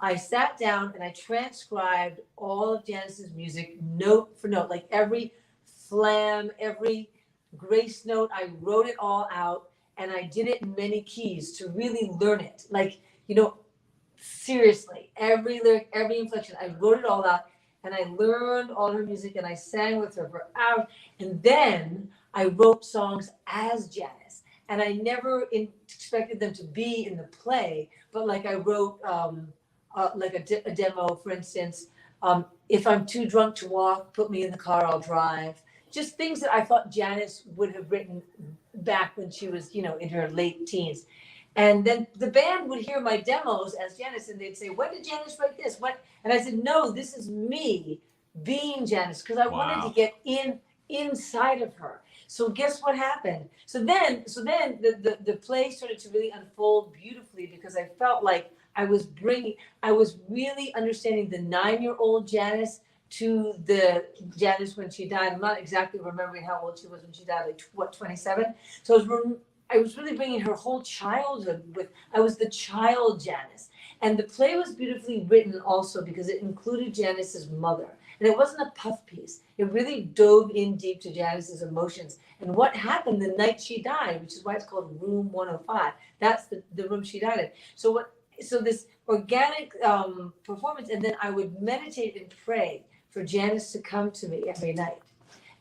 I sat down and I transcribed all of Janis's music note for note, like every flam, every grace note. I wrote it all out, and I did it in many keys to really learn it. Like, seriously, every lyric, every inflection, I wrote it all out. And I learned all her music, and I sang with her for hours. And then I wrote songs as Janis. And I never expected them to be in the play, but like I wrote like a demo, for instance, if I'm too drunk to walk, put me in the car, I'll drive. Just things that I thought Janis would have written back when she was, in her late teens. And then the band would hear my demos as Janis, and they'd say, when did Janis write this? What? And I said, no, this is me being Janis, because I wanted to get inside of her. So guess what happened? So then the play started to really unfold beautifully, because I felt like I was really understanding the 9-year-old Janis to the Janice when she died. I'm not exactly remembering how old she was when she died, like what, 27? So I was really bringing her whole childhood with, I was the child Janice. And the play was beautifully written also because it included Janice's mother. And it wasn't a puff piece. It really dove in deep to Janice's emotions and what happened the night she died, which is why it's called Room 105. That's the room she died in. So this organic performance, and then I would meditate and pray for Janice to come to me every night.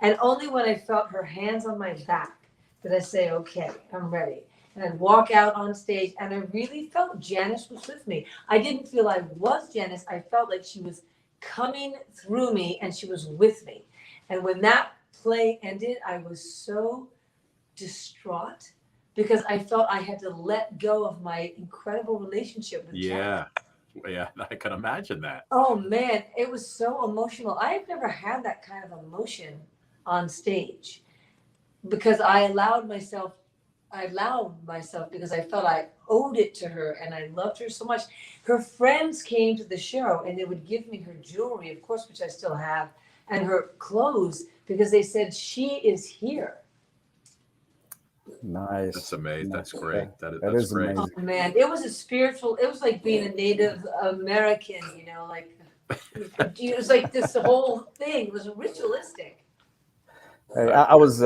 And only when I felt her hands on my back did I say, okay, I'm ready. And I'd walk out on stage, and I really felt Janice was with me. I didn't feel I was Janice. I felt like she was coming through me, and she was with me. And when that play ended, I was so distraught because I felt I had to let go of my incredible relationship with Janice. Yeah, I can imagine that. Oh man, it was so emotional. I've never had that kind of emotion on stage because I allowed myself because I felt I owed it to her and I loved her so much. Her friends came to the show and they would give me her jewelry, of course, which I still have, and her clothes because they said, she is here. Nice. That's amazing. That's great. That's great. amazing. Oh man, it was it was like being a Native American, like it was like this whole thing was ritualistic. Hey, I was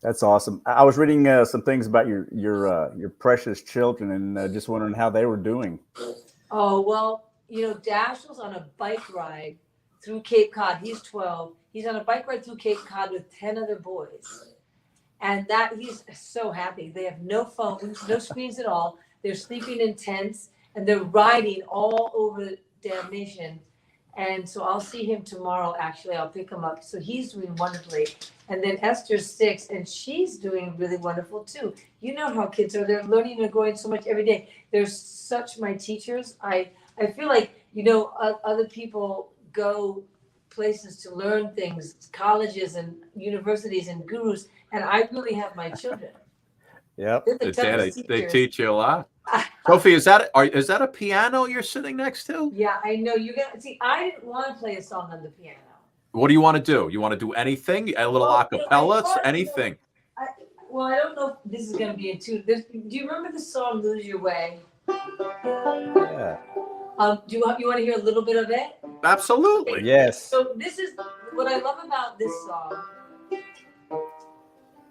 that's awesome. I was reading some things about your precious children and just wondering how they were doing. Oh well, Dash was on a bike ride through Cape Cod. He's 12. He's on a bike ride through Cape Cod with 10 other boys. And that he's so happy. They have no phones, no screens at all. They're sleeping in tents and they're riding all over the damn nation. And so I'll see him tomorrow. Actually, I'll pick him up. So he's doing wonderfully. And then Esther's 6 and she's doing really wonderful too. You know how kids are. They're learning and growing so much every day. They're such my teachers. I feel like, other people go places to learn things, colleges and universities and gurus. And I really have my children. Yep. They teach you a lot. Sophie, is that a piano you're sitting next to? Yeah, I know. You got see. I didn't want to play a song on the piano. What do you want to do? You want to do anything? A little acapella? Anything? I don't know if this is going to be in tune. Do you remember the song "Lose Your Way"? Yeah. Do you want to hear a little bit of it? Absolutely. Yes. So this is what I love about this song.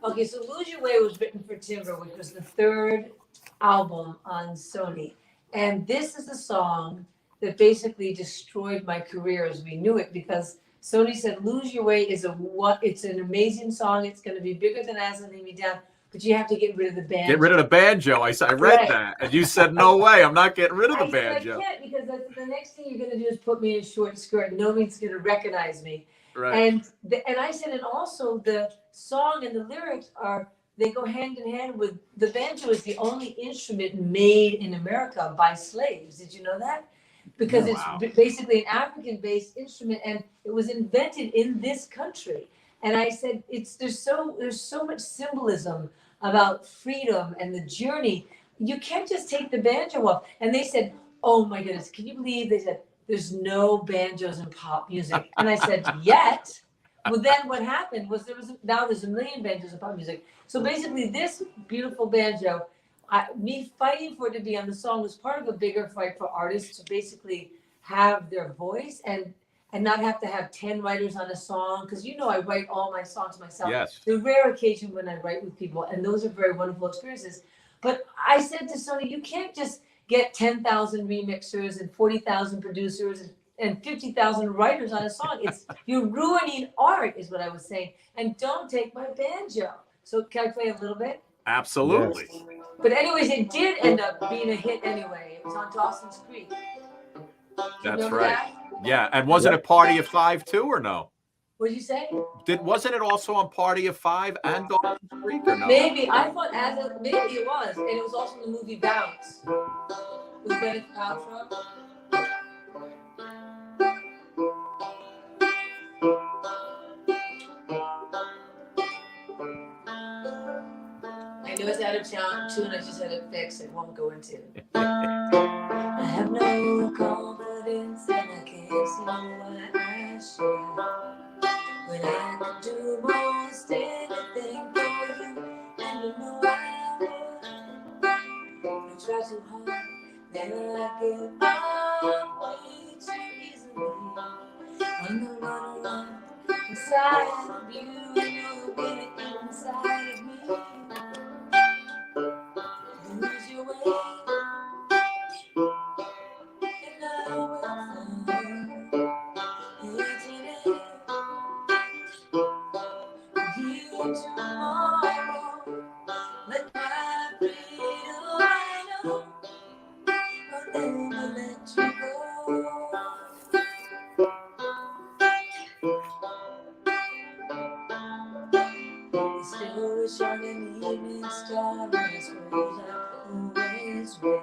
Okay, so Lose Your Way was written for Timber, which was the 3rd album on Sony. And this is the song that basically destroyed my career as we knew it because Sony said Lose Your Way is it's an amazing song. It's going to be bigger than As I Lay Me Down, but you have to get rid of the banjo. Get rid of the banjo. I read that. And you said, no way, I'm not getting rid of the banjo. I can't because the next thing you're going to do is put me in a short skirt. Nobody's going to recognize me. Right. And I said, and also the song and the lyrics they go hand in hand with the banjo is the only instrument made in America by slaves. Did you know that? Because it's basically an African-based instrument, and it was invented in this country. And I said, there's so much symbolism about freedom and the journey. You can't just take the banjo off. And they said, oh my goodness, can you believe they said there's no banjos in pop music? And I said, yet. Well, then what happened was now there's a million banjos in pop music. So basically this beautiful banjo, me fighting for it to be on the song was part of a bigger fight for artists to basically have their voice and not have to have 10 writers on a song. Because I write all my songs myself. Yes. The rare occasion when I write with people, and those are very wonderful experiences. But I said to Sony, you can't just get 10,000 remixers and 40,000 producers and 50,000 writers on a song. You're ruining art, is what I was saying. And don't take my banjo. So can I play a little bit? Absolutely. Yes. But anyways, it did end up being a hit anyway. It was on Dawson's Creek. That's right. Yeah, and wasn't it Party of 5 too, or no? What did you say? Wasn't it also on Party of 5 and Dawson's Creek, or no? Maybe I thought maybe it was, and it was also in the movie Bounce with Gwyneth Paltrow. I know it's out of tune. I just had it fixed. It won't go into. I have no confidence and I can't see why I should. And I give up way too easily. When the run inside of you, you'll get it inside of me. Lose your way, and I will find here today. You tomorrow, let my freedom I know. I'll never let you go. Still wish on an evening star, but I suppose I always will.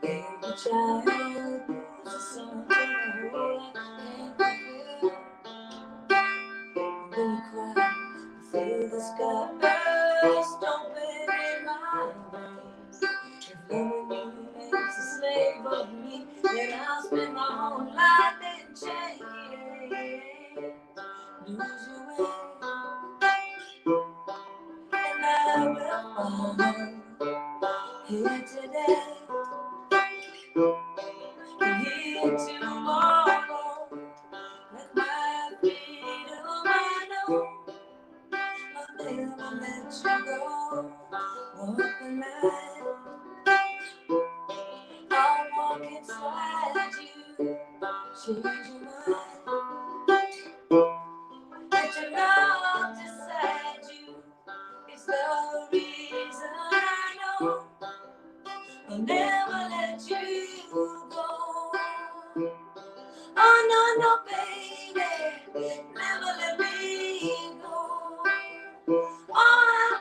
Every child loses something a whole lot can't fulfill. When you cry, I feel the sky burst open in my veins. If loving you makes a slave of me, then I'll spend my whole life in chains. Lose your way, and I will follow here today. And here tomorrow, let my freedom I know. I'll never let you go. Walk the line, I'll walk inside you. Change your mind, let your love decide you. It's the reason I know I'll never let you go. Oh no, no, baby, never let me go. Oh, I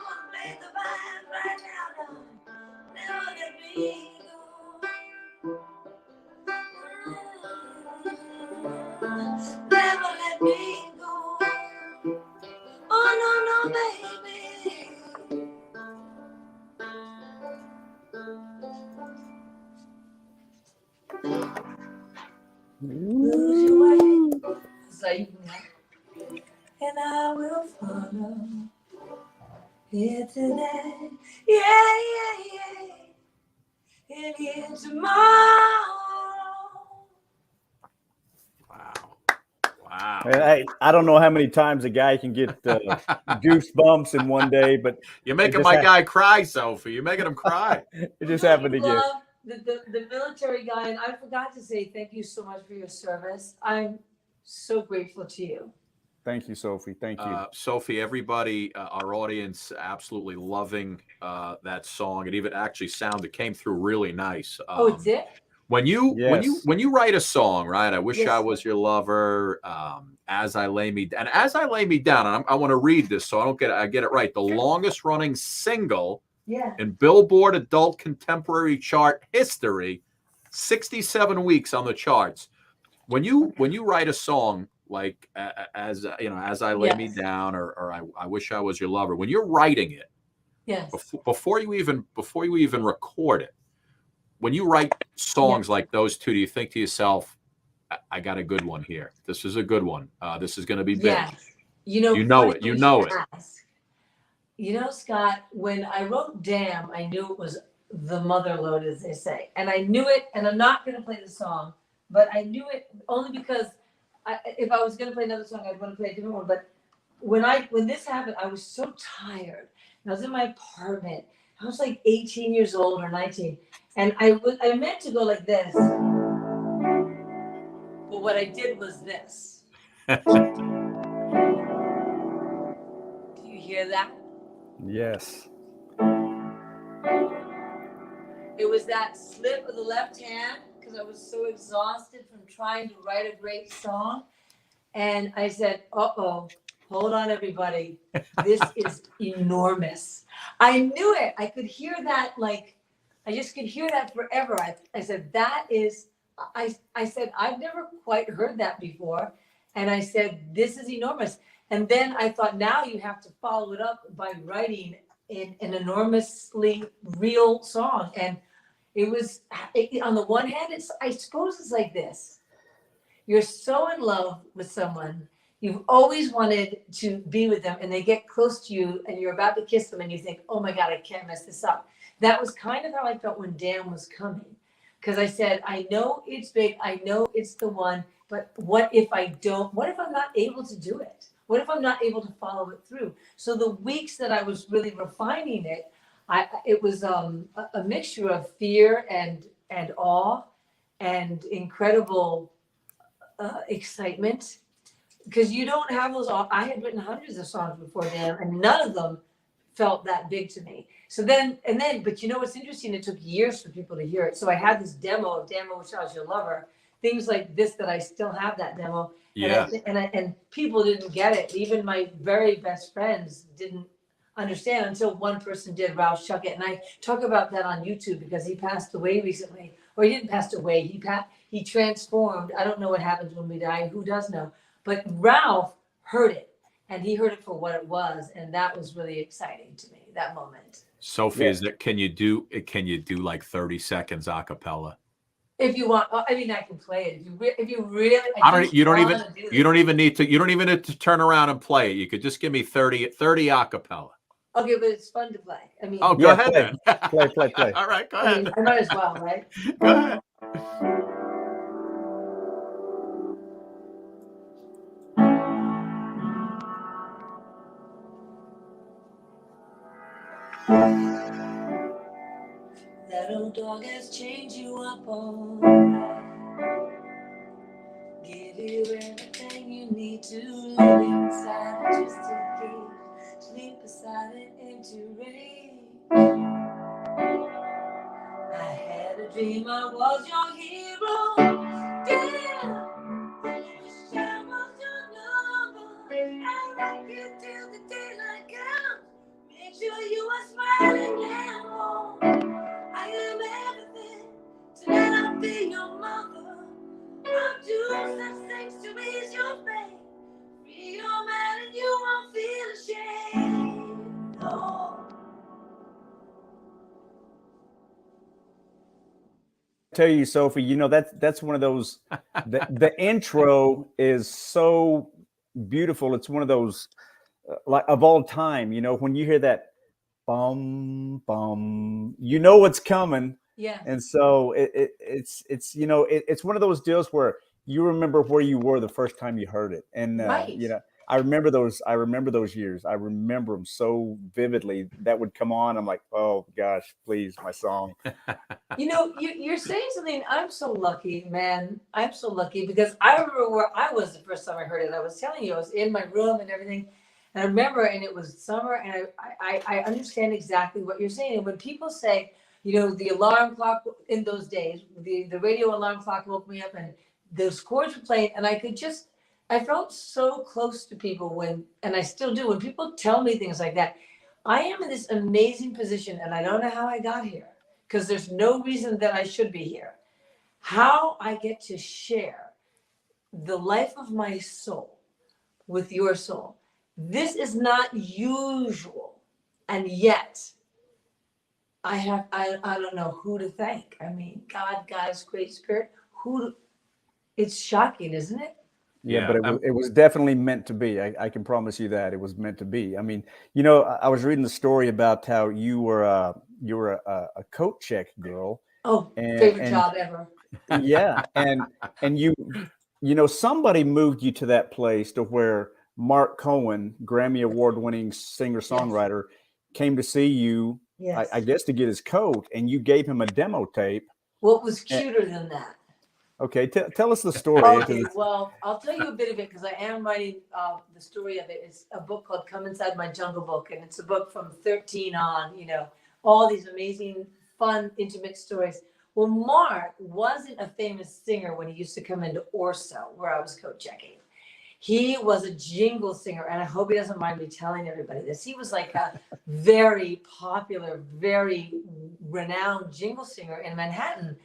wanna play the vibe right now, no. Never let me go. Never let me go. Oh no, no, baby. Lose your way, so you can, and I will follow here today. Yeah, yeah, yeah. And here tomorrow. Wow. I don't know how many times a guy can get goosebumps in one day, but you're making my guy cry, Sophie. You're making him cry. It just happened again. The military guy, and I forgot to say thank you so much for your service. I'm so grateful to you. Thank you, Sophie. Thank you. Sophie, everybody, our audience, absolutely loving that song. It even actually came through really nice. It did? When you write a song, right? I wish I was your lover. As I lay me down, and I want to read this so I get it right. The longest running single in Billboard Adult Contemporary chart history, 67 weeks on the charts. When you write a song like as I lay me down, or I wish I was your lover, when you're writing it, before you even record it, when you write songs like those two, do you think to yourself, I got a good one here. This is a good one. This is going to be big. Yes. You know it. You know, Scott, when I wrote Damn, I knew it was the mother load, as they say. And I knew it, and I'm not going to play the song, but I knew it only because if I was going to play another song, I'd want to play a different one. But when this happened, I was so tired. And I was in my apartment. I was like 18 years old or 19. And I meant to go like this. But what I did was this. Do you hear that? Yes. It was that slip of the left hand because I was so exhausted from trying to write a great song. And I said, uh-oh, hold on, everybody. This is enormous. I knew it. I could hear that, I just could hear that forever. I said, I said, I've never quite heard that before. And I said, this is enormous. And then I thought, now you have to follow it up by writing an enormously real song. And it was, on the one hand, I suppose it's like this. You're so in love with someone, you've always wanted to be with them, and they get close to you and you're about to kiss them and you think, oh my God, I can't mess this up. that was kind of how I felt when Dan was coming. Because I said, I know it's big, I know it's the one, but what if I'm not able to do it? What if I'm not able to follow it through? So the weeks that I was really refining it, it was a mixture of fear and awe and incredible excitement. Because you don't have those. I had written hundreds of songs before Dan, and none of them felt that big to me. So but you know what's interesting? It took years for people to hear it. So I had this demo of Damn, I Wish I Was Your Lover, things like this that I still have that demo. Yeah. And people didn't get it. Even my very best friends didn't understand until one person did, Ralph Shuckett. And I talk about that on YouTube because he passed away recently. Or he didn't pass away. He transformed. I don't know what happens when we die. Who does know? But Ralph heard it. And he heard it for what it was, and that was really exciting to me. That moment. Sophie, can you do like 30 seconds a cappella? If you want, I mean, I can play it. If you really, You don't even need to turn around and play it. You could just give me 30 a cappella. Okay, but it's fun to play. I mean, go ahead then. Play. All right, go ahead. I mean, I might as well, right? Go ahead. That old dog has chained you up all night. Give you everything you need to live inside just a cage. Sleep beside it into rage. I had a dream I was your hero. Damn, I wish I was your lover. I rock you till the daylight comes. Make sure you are smiling now. I am everything. Tonight I'll be your mother. I'll do such things to ease your pain. Free your mind and you won't feel ashamed. No. Tell you, Sophie, you know, that's one of those, the intro is so beautiful. It's one of those like of all time, you know, when you hear that bum bum, you know what's coming. Yeah. And so it's you know, it's one of those deals where you remember where you were the first time you heard it. And right. You know, I remember those years. I remember them so vividly. That would come on. I'm like, oh gosh, please, my song. You know, you're saying something. I'm so lucky, man. I'm so lucky because I remember where I was the first time I heard it. I was telling you, I was in my room and everything. And I remember, and it was summer, and I understand exactly what you're saying. And when people say, you know, the alarm clock in those days, the radio alarm clock woke me up and those chords were playing, and I felt so close to people and I still do, when people tell me things like that. I am in this amazing position, and I don't know how I got here, because there's no reason that I should be here. How I get to share the life of my soul with your soul. This is not usual. And yet, I don't know who to thank. I mean, God, God's great spirit. It's shocking, isn't it? Yeah, but it was definitely meant to be. I can promise you that it was meant to be. I mean, you know, I was reading the story about how you were a coat check girl. Oh, favorite job ever. Yeah, and you know, somebody moved you to that place to where Mark Cohen, Grammy Award-winning singer-songwriter, came to see you. Yes. I guess to get his coat, and you gave him a demo tape. What was cuter than that? Okay, tell us the story. Okay, well, I'll tell you a bit of it because I am writing the story of it. It's a book called Come Inside My Jungle Book, and it's a book from 13 on, you know, all these amazing, fun, intimate stories. Well, Mark wasn't a famous singer when he used to come into Orso, where I was coat checking. He was a jingle singer, and I hope he doesn't mind me telling everybody this. He was like a very popular, very renowned jingle singer in Manhattan.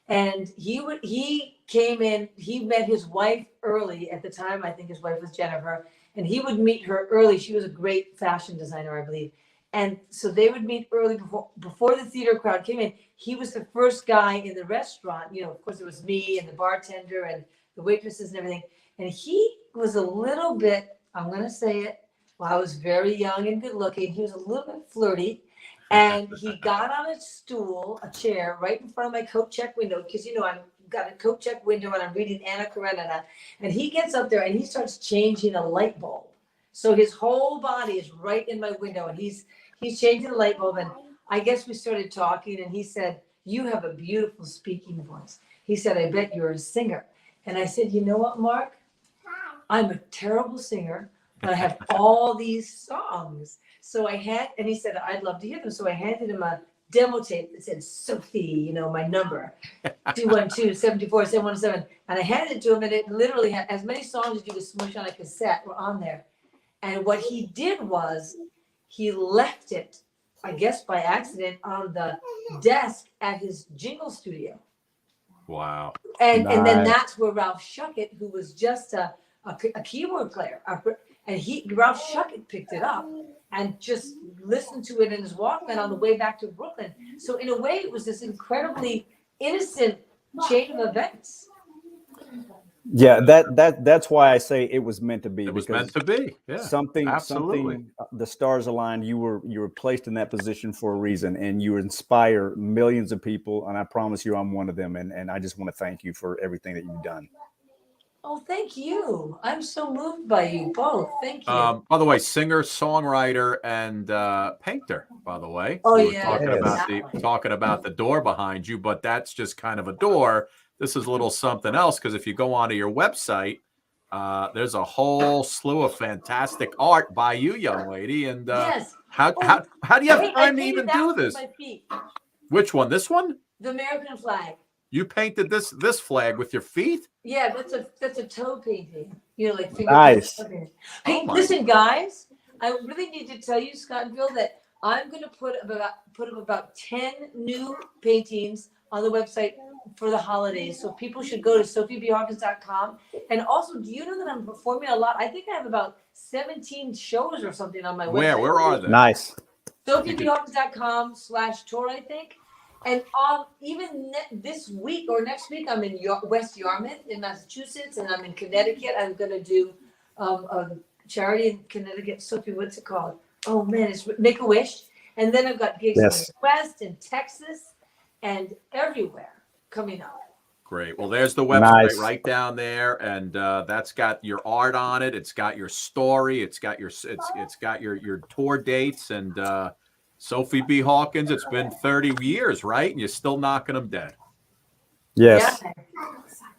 And he came in, he met his wife early at the time. I think his wife was Jennifer, and he would meet her early. She was a great fashion designer, I believe. And so they would meet early before the theater crowd came in. He was the first guy in the restaurant. You know, of course, it was me and the bartender and the waitresses and everything. And he was a little bit, I'm going to say it, well, I was very young and good looking. He was a little bit flirty. And he got on a stool, a chair, right in front of my coat check window, because I've got a coat check window and I'm reading Anna Karenina. And he gets up there and he starts changing a light bulb. So his whole body is right in my window, and he's changing the light bulb. And I guess we started talking, and he said, "You have a beautiful speaking voice." He said, "I bet you're a singer." And I said, "You know what, Mark? I'm a terrible singer, but I have all these songs." So and he said, "I'd love to hear them." So I handed him a demo tape that said Sophie, my number, 212-724-717. And I handed it to him, and it literally had as many songs as you could smush on a cassette were on there. And what he did was he left it, I guess by accident, on the desk at his jingle studio. Wow. And then that's where Ralph Schuckett, who was just a keyboard player, and Ralph Schuckett picked it up and just listened to it in his Walkman on the way back to Brooklyn. So in a way, it was this incredibly innocent chain of events. Yeah, that's why I say it was meant to be. It was meant to be. Yeah, something, absolutely. The stars aligned. You were placed in that position for a reason, and you inspire millions of people. And I promise you, I'm one of them. And I just want to thank you for everything that you've done. Oh, thank you. I'm so moved by you both. Thank you. By the way, singer, songwriter, and painter. By the way, oh we were yeah, talking about the door behind you, but that's just kind of a door. This is a little something else, because if you go onto your website, there's a whole slew of fantastic art by you, young lady. And yes. How do you have time to even do this? Which one? This one? The American flag. You painted this flag with your feet? Yeah, that's a toe painting. Like fingerprints. Nice. Hey, listen, guys, I really need to tell you, Scott and Bill, that I'm going to put up about 10 new paintings on the website for the holidays. So people should go to sophiebhawkins.com. And also, do you know that I'm performing a lot? I think I have about 17 shows or something on my website. Where are they? Nice. sophiebhawkins.com/tour, I think. And even this week or next week, I'm in West Yarmouth in Massachusetts, and I'm in Connecticut. I'm going to do a charity in Connecticut. Sophie, what's it called? Oh, man, it's Make-A-Wish. And then I've got gigs in the West and Texas and everywhere coming up. Great. Well, there's the website right down there, and that's got your art on it. It's got your story. It's got your your tour dates, and Sophie B. Hawkins. It's been 30 years, right? And you're still knocking them dead. Yes, yeah.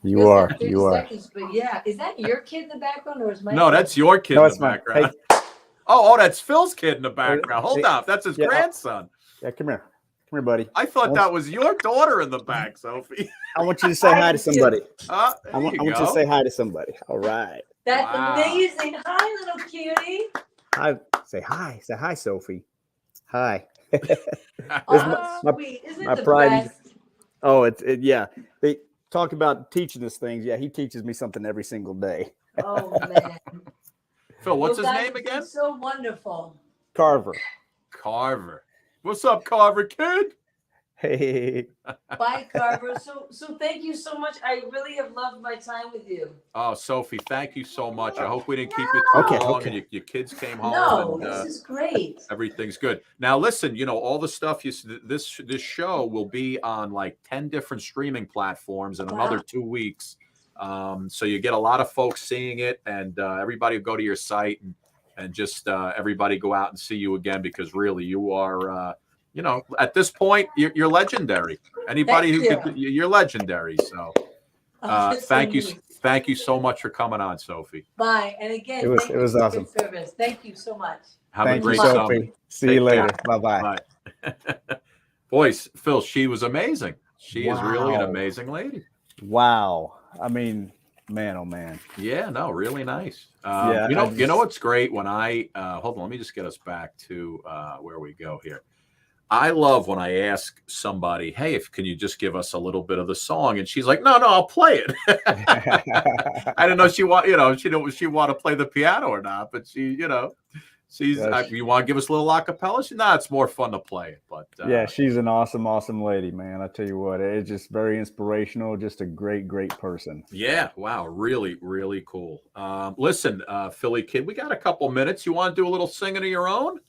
You are. Seconds, but yeah, is that your kid in the background, or is my? No, that's your kid in the background. Hey. Oh, that's Phil's kid in the background. Hold on, that's his grandson. Yeah, come here, buddy. I thought that was your daughter in the back, Sophie. I want you to say hi to somebody. I want you to say hi to somebody. All right. That's amazing. Hi, little cutie. Hi. Say hi. Say hi, Sophie. Hi. Sweet. Isn't it the best? Oh, yeah. They talk about teaching us things. Yeah, he teaches me something every single day. Oh man. Phil, what's his name again? So wonderful. Carver. What's up, Carver kid? Hey. Bye, Carver. So thank you so much. I really have loved my time with you. Oh, Sophie, thank you so much. I hope we didn't keep you too long, and your kids came home. No, and, this is great. Everything's good. Now, listen, all the stuff this show will be on like 10 different streaming platforms in another 2 weeks. So you get a lot of folks seeing it, and everybody will go to your site and just everybody go out and see you again, because really you are. At this point, you're legendary. Anybody you're legendary. So, thank you so much for coming on, Sophie. Bye. And again, it was awesome. Service. Thank you so much. Have a great summer. See you later. Bye. Boys, Phil, she was amazing. She is really an amazing lady. Wow. I mean, man, oh man. Yeah, no, really nice. You know what's great when I hold on, let me just get us back to where we go here. I love when I ask somebody, hey, can you just give us a little bit of the song? And she's like, no, I'll play it. I don't know if she want to play the piano or not, but you want to give us a little acapella? It's more fun to play it. But yeah, she's an awesome lady, man. I tell you what, it's just very inspirational. Just a great person. Yeah, wow, really, really cool. Listen, Philly kid, we got a couple minutes. You want to do a little singing of your own?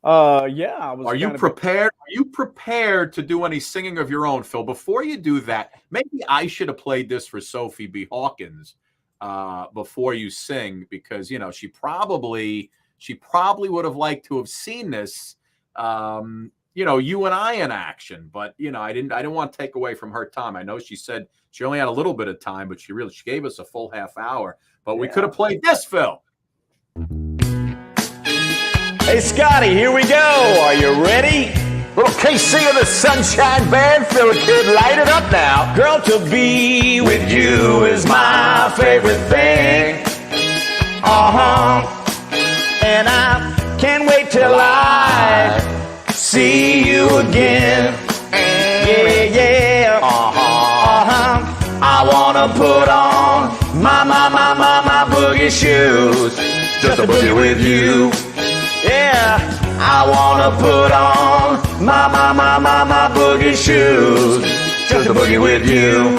Yeah, I was. Are you prepared? Are you prepared to do any singing of your own, Phil? Before you do that, maybe I should have played this for Sophie B. Hawkins before you sing, because she probably would have liked to have seen this. You and I in action, but I didn't want to take away from her time. I know she said she only had a little bit of time, but she gave us a full half hour. But we could have played this, Phil. Hey, Scotty, here we go. Are you ready? Little KC of the Sunshine Band, Phil Kid, light it up now. Girl, to be with you is my favorite thing. And I can't wait till I see you again. Yeah. I wanna put on my boogie shoes, just a boogie with you. Yeah, I wanna put on my boogie shoes, just a boogie with you.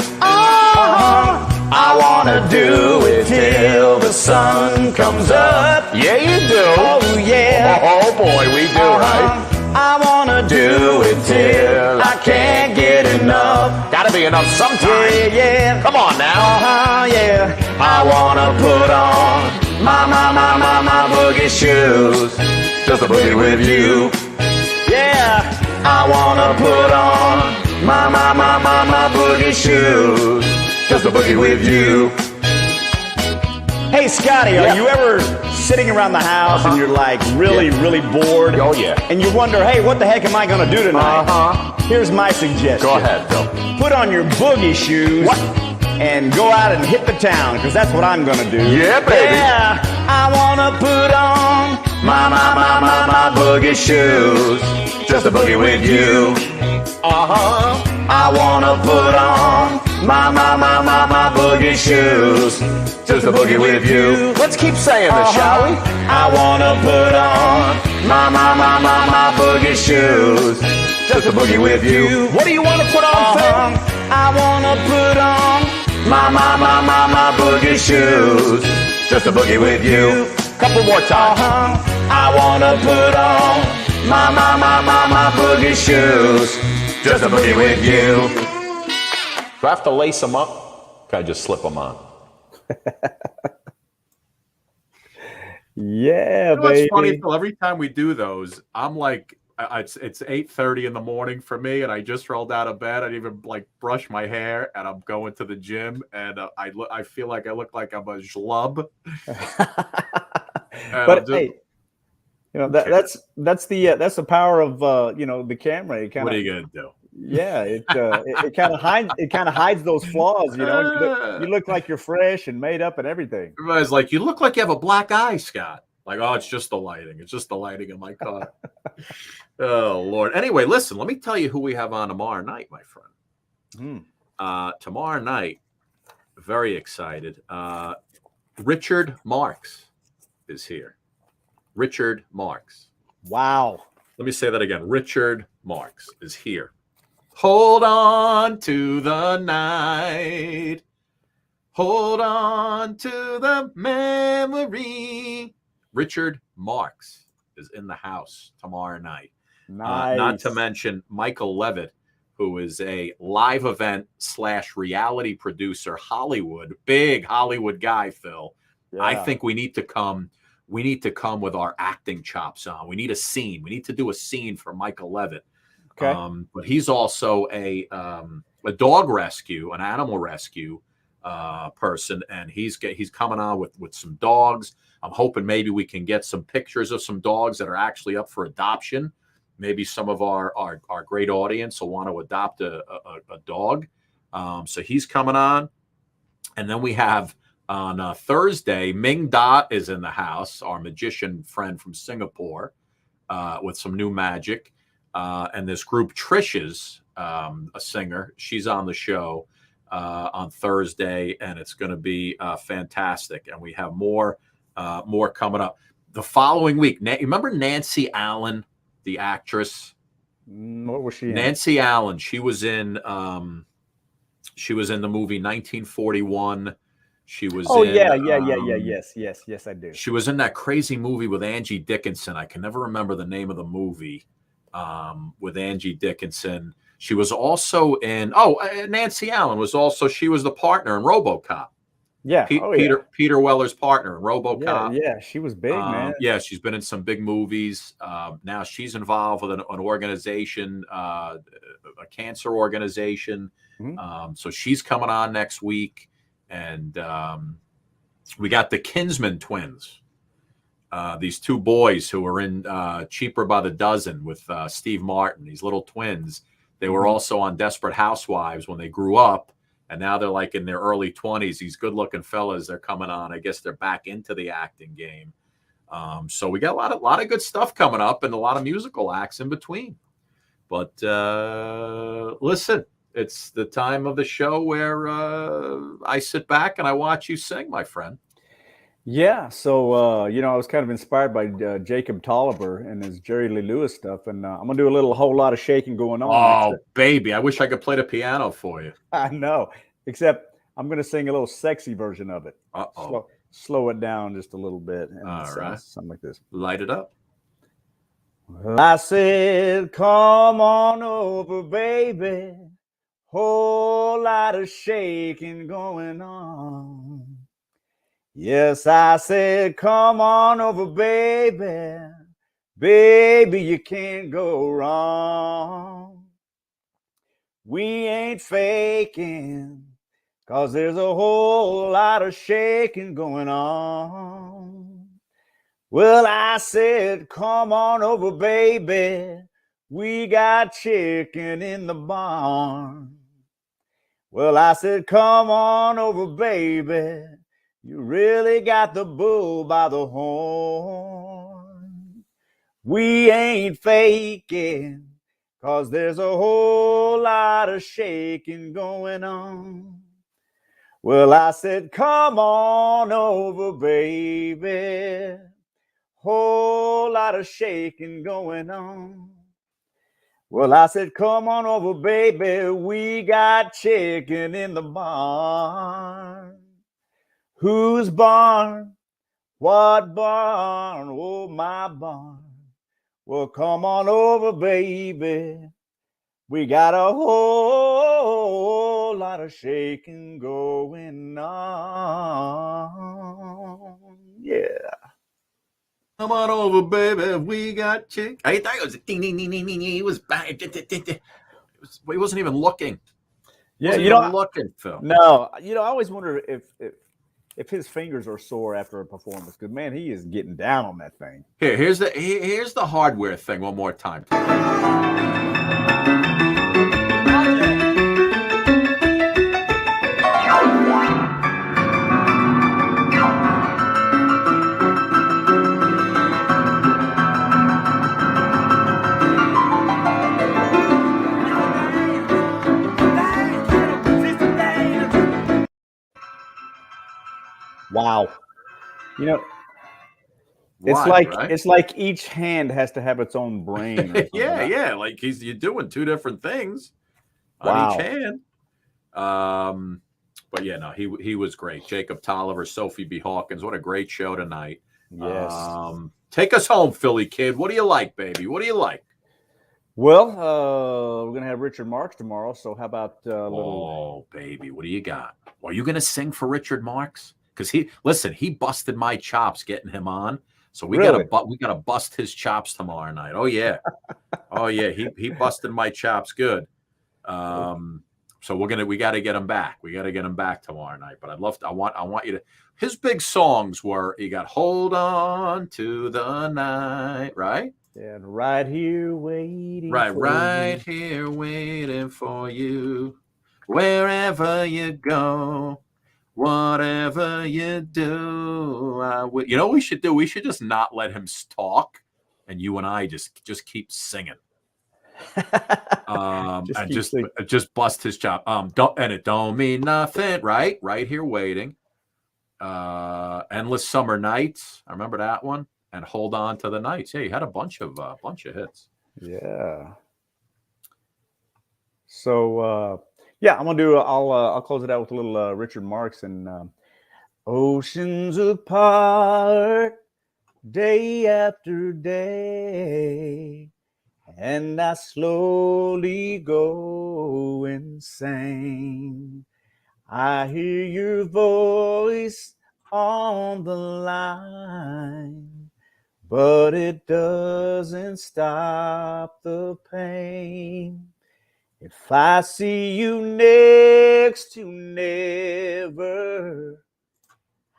I wanna do it till the sun comes up. Yeah, you do. Oh yeah. Oh boy, we do, right? I wanna do it till I can't get enough. Gotta be enough sometime. Yeah. Come on now. Yeah. I wanna put on my boogie shoes, just a boogie with you. Yeah. I wanna put on my boogie shoes, just a boogie with you. Hey, Scotty, are you ever sitting around the house and you're like really bored? Oh, yeah. And you wonder, hey, what the heck am I going to do tonight? Here's my suggestion. Go ahead, Phil. Put on your boogie shoes and go out and hit the town, because that's what I'm going to do. Yeah, baby. Yeah, I want to put on my boogie shoes, just a boogie with you. I want to put on my boogie shoes, just a boogie with you. Let's keep saying this, shall we? I want to put on my boogie shoes, just a boogie with you. What do you want to put on, Phil? I want to put on my boogie shoes, just a boogie with you. Couple more times. I want to put on my boogie shoes, just a boogie with you. Do I have to lace them up? Can I just slip them on? Yeah, What's baby. funny, Phil, every time we do those, I'm like, it's 8:30 in the morning for me, and I just rolled out of bed. I didn't even brush my hair, and I'm going to the gym, and I feel like I look like I'm a schlub. But hey, that's the power of the camera. What are you gonna do? Yeah, it kind of hides those flaws. You look like you're fresh and made up and everything. Everybody's like, you look like you have a black eye, Scott. Like, oh, it's just the lighting. It's just the lighting in my car. Oh, Lord. Anyway, listen, let me tell you who we have on tomorrow night, my friend. Tomorrow night, very excited. Richard Marx is here. Richard Marx. Wow. Let me say that again. Richard Marx is here. Hold on to the night. Hold on to the memory. Richard Marx is in the house tomorrow night. Nice. Not to mention Michael Levitt, who is a live event / reality producer, Hollywood, big Hollywood guy, Phil. Yeah. I think we need to come with our acting chops on. We need a scene. We need to do a scene for Michael Levitt. Okay. But he's also a dog rescue, an animal rescue person, and he's coming on with some dogs. I'm hoping maybe we can get some pictures of some dogs that are actually up for adoption. Maybe some of our great audience will want to adopt a dog. So he's coming on. And then we have on Thursday, Ming Da is in the house, our magician friend from Singapore, with some new magic. And this group, Trisha's, a singer, she's on the show on Thursday, and it's going to be fantastic. And we have more coming up the following week. Remember Nancy Allen, the actress? What was she in? Nancy Allen. She was in the movie 1941. She was Oh in, yeah. Yes, I do. She was in that crazy movie with Angie Dickinson. I can never remember the name of the movie with Angie Dickinson. She was also in, Nancy Allen was also, she was the partner in RoboCop. Yeah. Peter Weller's partner in RoboCop. Yeah, she was big, man. Yeah, she's been in some big movies. Now she's involved with an organization, a cancer organization. Mm-hmm. So she's coming on next week. And we got the Kinsman twins. These two boys who were in Cheaper by the Dozen with Steve Martin, these little twins. They were also on Desperate Housewives when they grew up. And now they're like in their early 20s. These good-looking fellas, they're coming on. I guess they're back into the acting game. So we got a lot of good stuff coming up and a lot of musical acts in between. But listen, it's the time of the show where I sit back and I watch you sing, my friend. Yeah, so I was kind of inspired by Jacob Tolliver and his Jerry Lee Lewis stuff, and I'm gonna do a whole lot of shaking going on. Oh, baby, I wish I could play the piano for you. I know, except I'm gonna sing a little sexy version of it. Slow it down just a little bit, and All right, something like this. Light it up. Well, I said, "Come on over, baby." Whole lot of shaking going on. Yes, I said, "Come on over, baby. Baby, you can't go wrong. We ain't faking, 'cause there's a whole lot of shaking going on." Well, I said, "Come on over, baby. We got chicken in the barn." Well, I said, "Come on over, baby. You really got the bull by the horn. We ain't faking, 'cause there's a whole lot of shaking going on." Well, I said, "Come on over, baby. Whole lot of shaking going on." Well, I said, "Come on over, baby. We got chicken in the barn." Whose barn? What barn? Oh, my barn. Well, come on over, baby. We got a whole lot of shaking going on. Yeah. Come on over, baby. We got chick. I thought it was ding ding ding ding ding. He was bang. He wasn't even looking. Yeah, looking, Phil. No, I always wonder if his fingers are sore after a performance, because man, he is getting down on that thing. Here's the hardware thing one more time. Wow. It's like each hand has to have its own brain. Or yeah. Like you're doing two different things on each hand. But yeah, no, he was great. Jacob Tolliver, Sophie B. Hawkins. What a great show tonight. Yes. Take us home, Philly kid. What do you like, baby? What do you like? Well, we're gonna have Richard Marx tomorrow. So how about Oh, baby, what do you got? Are you gonna sing for Richard Marx? Because he busted my chops getting him on. So we gotta bust his chops tomorrow night. Oh yeah, he busted my chops good. So we got to get him back. We got to get him back tomorrow night. But I want you to. His big songs were he got "Hold On to the Night," right? And "Right Here Waiting." Right here waiting for you, wherever you go. Whatever you do, we should do. We should just not let him talk, and you and I just keep singing, just bust his chop. It don't mean nothing, right? Right here waiting. Endless Summer Nights. I remember that one. And Hold On to the Nights. Yeah, he had a bunch of hits. Yeah. So. Yeah, I'm gonna do. I'll close it out with a little Richard Marx, and oceans apart, day after day, and I slowly go insane. I hear your voice on the line, but it doesn't stop the pain. If I see you next to never,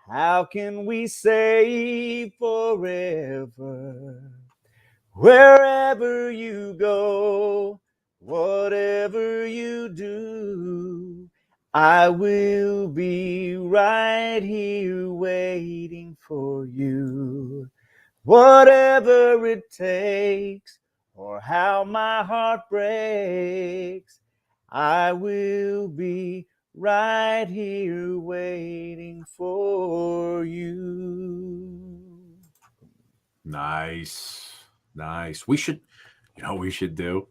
how can we say forever? Wherever you go, whatever you do, I will be right here waiting for you. Whatever it takes, or how my heart breaks, I will be right here waiting for you. Nice. We should, we should do.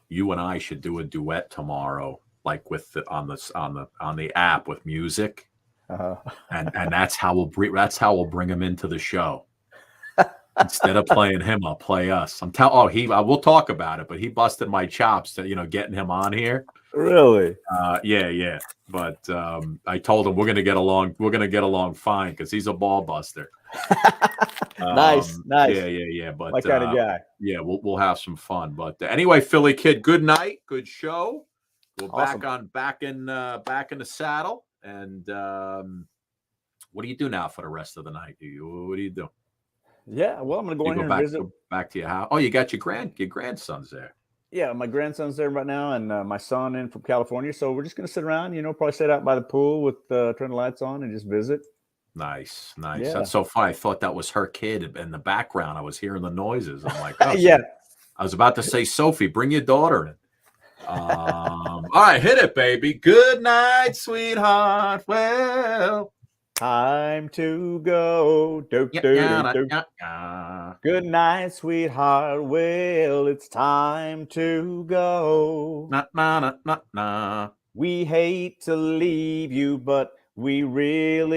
You and I should do a duet tomorrow, like with on the app with music, and that's how we'll bring him into the show. Instead of playing him, I'll play us. We'll talk about it, but he busted my chops to getting him on here. Really? Yeah. But I told him we're gonna get along fine because he's a ball buster. Nice. Yeah. But my kind of guy. Yeah, we'll have some fun. But anyway, Philly Kid, good night, good show. We're Awesome. back in the saddle. And what do you do now for the rest of the night? What do you do? Yeah, well, I'm gonna go in here and visit. Go back to your house. Oh, you got your grandsons there. Yeah, my grandson's there right now, and my son in from California. So we're just gonna sit around, probably sit out by the pool with turn the lights on and just visit. Nice. Yeah. That's so fun. I thought that was her kid in the background. I was hearing the noises. I'm like, oh, yeah. I was about to say, Sophie, bring your daughter in. All right, hit it, baby. Good night, sweetheart. Well, time to go. Good night, sweetheart. Well, it's time to go. We hate to leave you, but we really